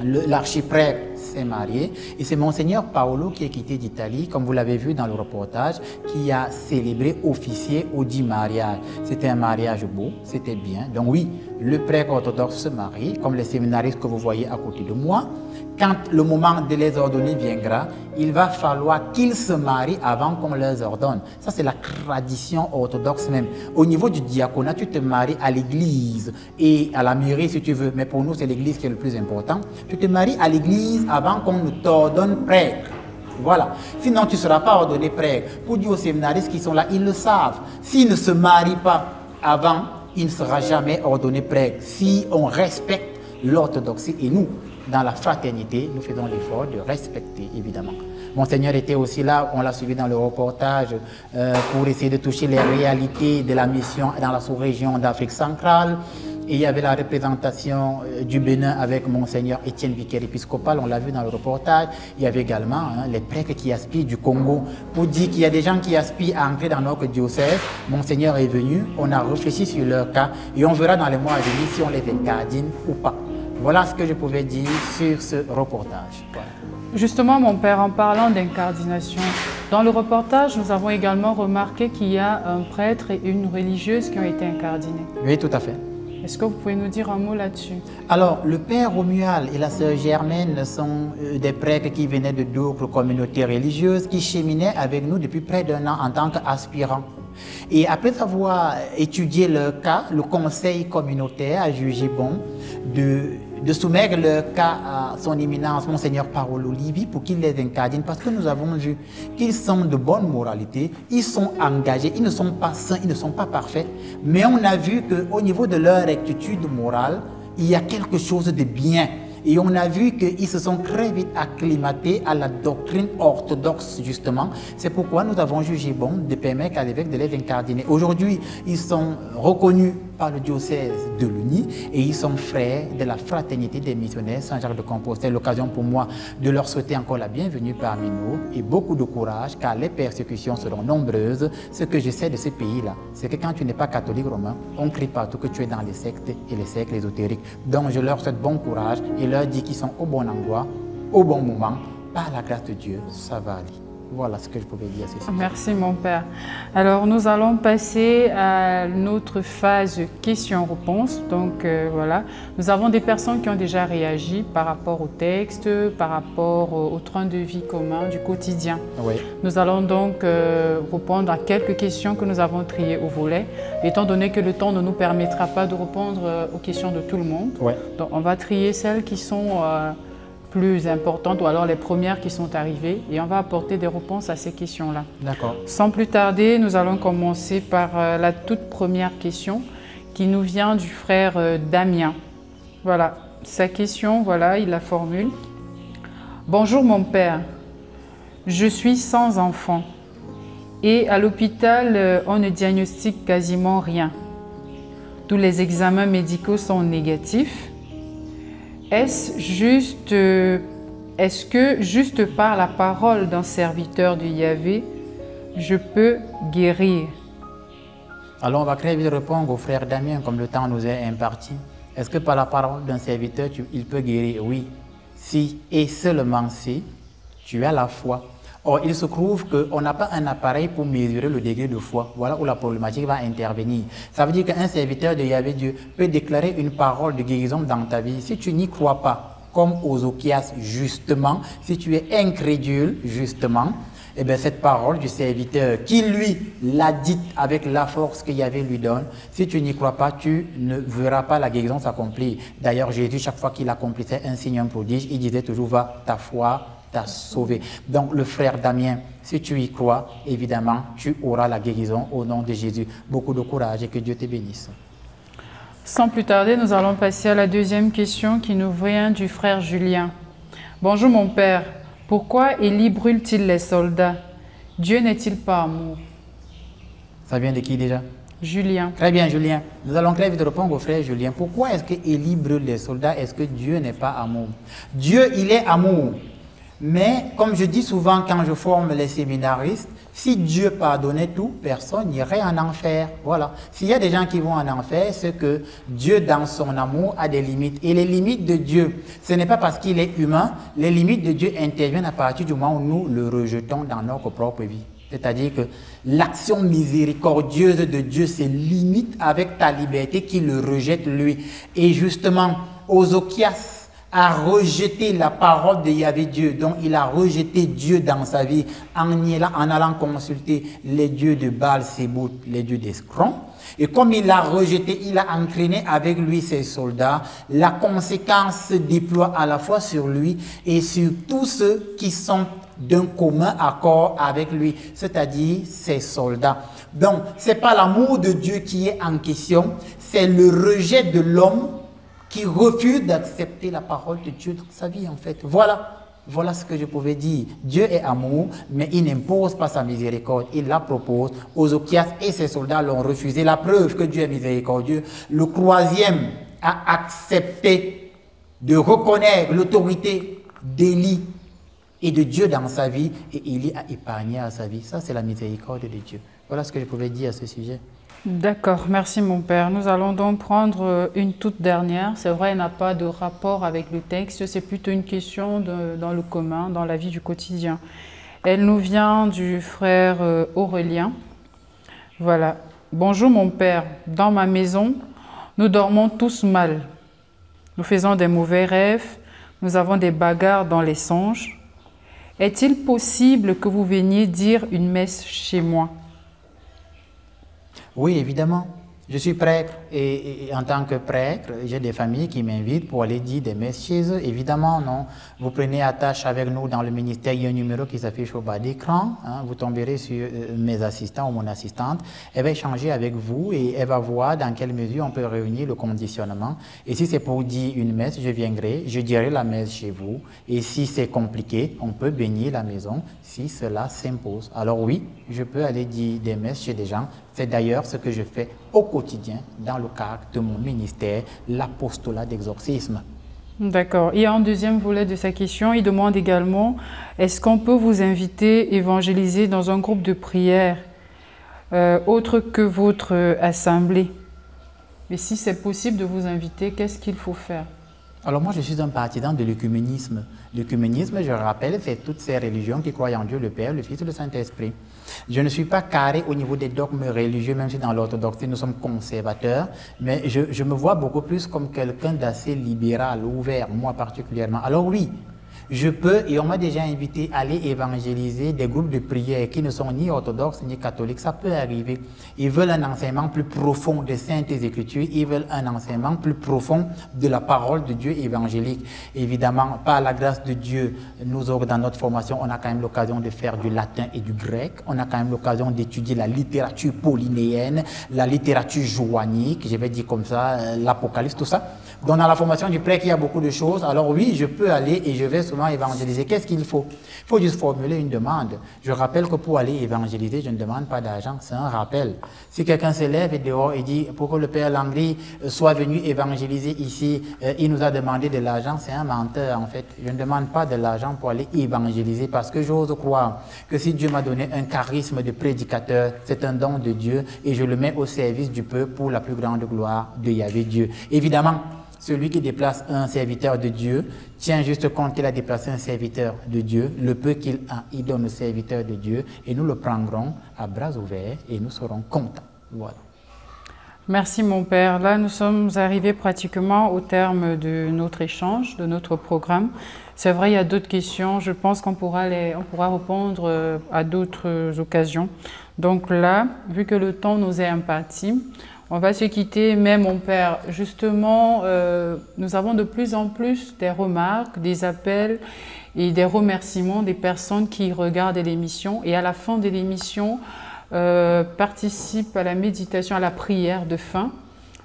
l'archiprêtre, s'est marié et c'est Monseigneur Paolo qui est quitté d'Italie, comme vous l'avez vu dans le reportage, qui a célébré, officié au dit mariage. C'était un mariage beau, c'était bien. Donc oui, le prêtre orthodoxe se marie, comme les séminaristes que vous voyez à côté de moi. Quand le moment de les ordonner viendra, il va falloir qu'ils se marient avant qu'on les ordonne. Ça, c'est la tradition orthodoxe même. Au niveau du diaconat, tu te maries à l'église et à la mairie si tu veux, mais pour nous, c'est l'église qui est le plus important. Tu te maries à l'église avant qu'on ne t'ordonne prêtre. Voilà. Sinon, tu ne seras pas ordonné prêtre. Pour dire aux séminaristes qui sont là, ils le savent. S'il ne se marie pas avant, il ne sera jamais ordonné prêtre. Si on respecte l'orthodoxie et nous, dans la fraternité, nous faisons l'effort de respecter, évidemment. Monseigneur était aussi là, on l'a suivi dans le reportage, pour essayer de toucher les réalités de la mission dans la sous-région d'Afrique centrale. Et il y avait la représentation du Bénin avec Monseigneur Étienne, vicaire épiscopal, on l'a vu dans le reportage. Il y avait également les prêtres qui aspirent du Congo. Pour dire qu'il y a des gens qui aspirent à entrer dans notre diocèse, Monseigneur est venu, on a réfléchi sur leur cas et on verra dans les mois à venir si on les incardine ou pas. Voilà ce que je pouvais dire sur ce reportage. Voilà. Justement, mon père, en parlant d'incardination, dans le reportage, nous avons également remarqué qu'il y a un prêtre et une religieuse qui ont été incardinés. Oui, tout à fait. Est-ce que vous pouvez nous dire un mot là-dessus? Alors, le père Romuald et la sœur Germaine sont des prêtres qui venaient de d'autres communautés religieuses qui cheminaient avec nous depuis près d'1 an en tant qu'aspirants. Et après avoir étudié leur cas, le conseil communautaire a jugé bon de soumettre leur cas à son éminence, Monseigneur Paolo Livi, pour qu'il les incardine, parce que nous avons vu qu'ils sont de bonne moralité, ils sont engagés, ils ne sont pas saints, ils ne sont pas parfaits, mais on a vu qu'au niveau de leur rectitude morale, il y a quelque chose de bien. Et on a vu qu'ils se sont très vite acclimatés à la doctrine orthodoxe, justement. C'est pourquoi nous avons jugé bon de permettre à l'évêque de les incardiner. Aujourd'hui, ils sont reconnus par le diocèse de l'Uni et ils sont frères de la fraternité des missionnaires Saint-Jacques de Compostelle. L'occasion pour moi de leur souhaiter encore la bienvenue parmi nous et beaucoup de courage car les persécutions seront nombreuses. Ce que je sais de ce pays-là, c'est que quand tu n'es pas catholique romain, on crie partout que tu es dans les sectes et les cercles ésotériques. Donc je leur souhaite bon courage et leur dis qu'ils sont au bon endroit, au bon moment. Par la grâce de Dieu, ça va aller. Voilà ce que je pouvais dire à ce sujet. Merci mon père. Alors nous allons passer à notre phase questions-réponses. Donc voilà, nous avons des personnes qui ont déjà réagi par rapport au texte, par rapport au train de vie commun du quotidien. Oui. Nous allons donc répondre à quelques questions que nous avons triées au volet, étant donné que le temps ne nous permettra pas de répondre aux questions de tout le monde. Oui. Donc on va trier celles qui sont plus importantes ou alors les premières qui sont arrivées et on va apporter des réponses à ces questions-là. D'accord. Sans plus tarder, nous allons commencer par la toute première question qui nous vient du frère Damien. Voilà, sa question, voilà, il la formule. Bonjour mon père, je suis sans enfant et à l'hôpital, on ne diagnostique quasiment rien. Tous les examens médicaux sont négatifs. Est-ce que juste par la parole d'un serviteur de Yahvé, je peux guérir? Alors on va très vite répondre au frère Damien comme le temps nous est imparti. Est-ce que par la parole d'un serviteur, il peut guérir? Oui. Si et seulement si tu as la foi. Or, il se trouve qu'on n'a pas un appareil pour mesurer le degré de foi. Voilà où la problématique va intervenir. Ça veut dire qu'un serviteur de Yahvé Dieu peut déclarer une parole de guérison dans ta vie. Si tu n'y crois pas, comme Ozokias, justement, si tu es incrédule, justement, eh bien, cette parole du serviteur qui, lui, l'a dite avec la force que Yahvé lui donne, si tu n'y crois pas, tu ne verras pas la guérison s'accomplir. D'ailleurs, Jésus, chaque fois qu'il accomplissait un signe, un prodige, il disait toujours, va, ta foi t'a sauvé. Donc, le frère Damien, si tu y crois, évidemment, tu auras la guérison au nom de Jésus. Beaucoup de courage et que Dieu te bénisse. Sans plus tarder, nous allons passer à la deuxième question qui nous vient du frère Julien. Bonjour mon père, pourquoi Élie brûle-t-il les soldats? Dieu n'est-il pas amour? Ça vient de qui déjà? Julien. Très bien, Julien. Nous allons très vite répondre au frère Julien. Pourquoi est-ce que Élie brûle les soldats? Est-ce que Dieu n'est pas amour? Dieu, il est amour. Mais, comme je dis souvent quand je forme les séminaristes, si Dieu pardonnait tout, personne n'irait en enfer. Voilà. S'il y a des gens qui vont en enfer, c'est que Dieu, dans son amour, a des limites. Et les limites de Dieu, ce n'est pas parce qu'il est humain. Les limites de Dieu interviennent à partir du moment où nous le rejetons dans notre propre vie. C'est-à-dire que l'action miséricordieuse de Dieu se limite avec ta liberté qui le rejette lui. Et justement, Ozokias a rejeté la parole de Yahvé Dieu. Donc, il a rejeté Dieu dans sa vie en allant consulter les dieux de Baal, Sébout, les dieux d'Escron. Et comme il l'a rejeté, il a entraîné avec lui ses soldats. La conséquence se déploie à la fois sur lui et sur tous ceux qui sont d'un commun accord avec lui, c'est-à-dire ses soldats. Donc, ce n'est pas l'amour de Dieu qui est en question, c'est le rejet de l'homme qui refuse d'accepter la parole de Dieu dans sa vie, en fait. Voilà ce que je pouvais dire. Dieu est amour, mais il n'impose pas sa miséricorde. Il la propose. Ozokias et ses soldats l'ont refusé. La preuve que Dieu est miséricordieux. Le troisième a accepté de reconnaître l'autorité d'Élie et de Dieu dans sa vie, et Élie a épargné à sa vie. Ça, c'est la miséricorde de Dieu. Voilà ce que je pouvais dire à ce sujet. D'accord, merci mon père. Nous allons donc prendre une toute dernière. C'est vrai, elle n'a pas de rapport avec le texte, c'est plutôt une question dans le commun, dans la vie du quotidien. Elle nous vient du frère Aurélien. Voilà. Bonjour mon père, dans ma maison, nous dormons tous mal. Nous faisons des mauvais rêves, nous avons des bagarres dans les songes. Est-il possible que vous veniez dire une messe chez moi? Oui, évidemment. Je suis prêtre et en tant que prêtre, j'ai des familles qui m'invitent pour aller dire des messes chez eux. Évidemment, non. Vous prenez attache avec nous dans le ministère, il y a un numéro qui s'affiche au bas d'écran. Hein, vous tomberez sur mes assistants ou mon assistante. Elle va échanger avec vous et elle va voir dans quelle mesure on peut réunir le conditionnement. Et si c'est pour dire une messe, je viendrai, je dirai la messe chez vous. Et si c'est compliqué, on peut bénir la maison si cela s'impose. Alors oui, je peux aller dire des messes chez des gens. C'est d'ailleurs ce que je fais au quotidien dans le cadre de mon ministère, l'apostolat d'exorcisme. D'accord. Il y a un deuxième volet de sa question. Il demande également, est-ce qu'on peut vous inviter, évangéliser dans un groupe de prière autre que votre assemblée? Et si c'est possible de vous inviter, qu'est-ce qu'il faut faire? Alors moi, je suis un partisan de l'œcuménisme. L'œcuménisme, je rappelle, c'est toutes ces religions qui croient en Dieu le Père, le Fils et le Saint-Esprit. Je ne suis pas carré au niveau des dogmes religieux, même si dans l'orthodoxie, nous sommes conservateurs, mais je me vois beaucoup plus comme quelqu'un d'assez libéral, ouvert, moi particulièrement. Alors oui, Je peux, et on m'a déjà invité à aller évangéliser des groupes de prière qui ne sont ni orthodoxes ni catholiques. Ça peut arriver. Ils veulent un enseignement plus profond des Saintes Écritures. Ils veulent un enseignement plus profond de la parole de Dieu évangélique. Évidemment, par la grâce de Dieu, nous autres, dans notre formation, on a quand même l'occasion de faire du latin et du grec. On a quand même l'occasion d'étudier la littérature polynéenne, la littérature joannique, je vais dire comme ça, l'Apocalypse, tout ça. Donc, dans la formation du prêtre, il y a beaucoup de choses. Alors oui, je peux aller et je vais souvent évangéliser. Qu'est-ce qu'il faut? Il faut juste formuler une demande. Je rappelle que pour aller évangéliser, je ne demande pas d'argent, c'est un rappel. Si quelqu'un se lève et dehors et dit, pour que le Père Langry soit venu évangéliser ici, il nous a demandé de l'argent, c'est un menteur en fait. Je ne demande pas de l'argent pour aller évangéliser parce que j'ose croire que si Dieu m'a donné un charisme de prédicateur, c'est un don de Dieu et je le mets au service du peuple pour la plus grande gloire de Yahvé Dieu. Évidemment, celui qui déplace un serviteur de Dieu tient juste compte qu'il a déplacé un serviteur de Dieu, le peu qu'il a, il donne au serviteur de Dieu et nous le prendrons à bras ouverts et nous serons contents. Voilà. Merci mon père. Là, nous sommes arrivés pratiquement au terme de notre échange, de notre programme. C'est vrai, il y a d'autres questions. Je pense qu'on pourra répondre à d'autres occasions. Donc là, vu que le temps nous est imparti, on va se quitter, mais mon père, justement, nous avons de plus en plus des remarques, des appels et des remerciements des personnes qui regardent l'émission et à la fin de l'émission participent à la méditation, à la prière de fin,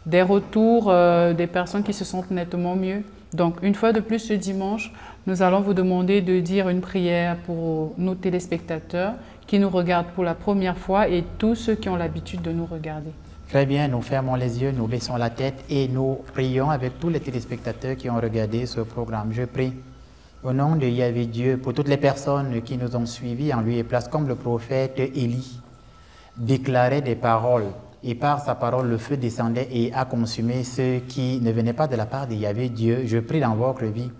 des retours des personnes qui se sentent nettement mieux. Donc, une fois de plus ce dimanche, nous allons vous demander de dire une prière pour nos téléspectateurs qui nous regardent pour la première fois et tous ceux qui ont l'habitude de nous regarder. Très bien, nous fermons les yeux, nous baissons la tête et nous prions avec tous les téléspectateurs qui ont regardé ce programme. Je prie au nom de Yahvé Dieu pour toutes les personnes qui nous ont suivis en lieu et place, comme le prophète Élie déclarait des paroles et par sa parole le feu descendait et a consumé ceux qui ne venaient pas de la part de Yahvé Dieu. Je prie dans votre vie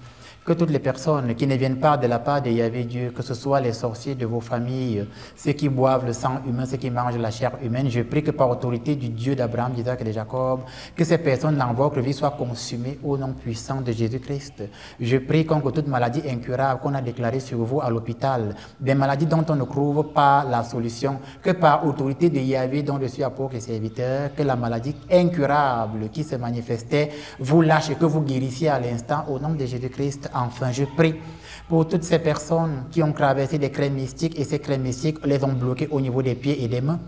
que toutes les personnes qui ne viennent pas de la part de Yahvé Dieu, que ce soit les sorciers de vos familles, ceux qui boivent le sang humain, ceux qui mangent la chair humaine, je prie que par autorité du Dieu d'Abraham, d'Isaac et de Jacob, que ces personnes dans votre vie soient consumées au nom puissant de Jésus-Christ. Je prie contre toute maladie incurable qu'on a déclarée sur vous à l'hôpital, des maladies dont on ne trouve pas la solution, que par autorité de Yahvé, dont je suis apôtre et serviteur, que la maladie incurable qui se manifestait vous lâche et que vous guérissiez à l'instant au nom de Jésus-Christ. Enfin, je prie pour toutes ces personnes qui ont traversé des crèmes mystiques et ces crèmes mystiques les ont bloquées au niveau des pieds et des mains.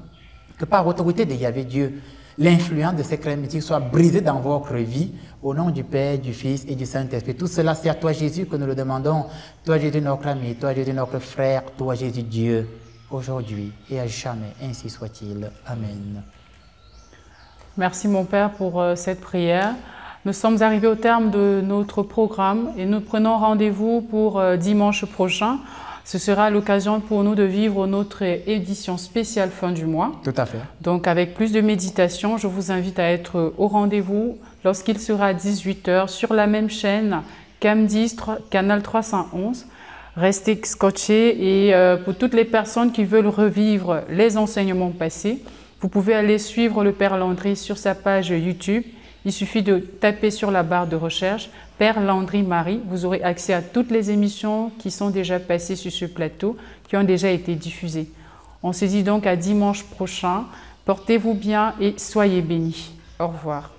Que par autorité de Yahvé Dieu, l'influence de ces crèmes mystiques soit brisée dans votre vie au nom du Père, du Fils et du Saint-Esprit. Tout cela, c'est à toi Jésus que nous le demandons. Toi Jésus notre ami, toi Jésus notre frère, toi Jésus Dieu, aujourd'hui et à jamais. Ainsi soit-il. Amen. Merci mon Père pour cette prière. Nous sommes arrivés au terme de notre programme et nous prenons rendez-vous pour dimanche prochain. Ce sera l'occasion pour nous de vivre notre édition spéciale fin du mois. Tout à fait. Donc avec plus de méditation, je vous invite à être au rendez-vous lorsqu'il sera 18 h sur la même chaîne, CAM10, canal 311. Restez scotchés et pour toutes les personnes qui veulent revivre les enseignements passés, vous pouvez aller suivre le Père Landry sur sa page YouTube. Il suffit de taper sur la barre de recherche « Père Landry Marie ». Vous aurez accès à toutes les émissions qui sont déjà passées sur ce plateau, qui ont déjà été diffusées. On se dit donc à dimanche prochain. Portez-vous bien et soyez bénis. Au revoir.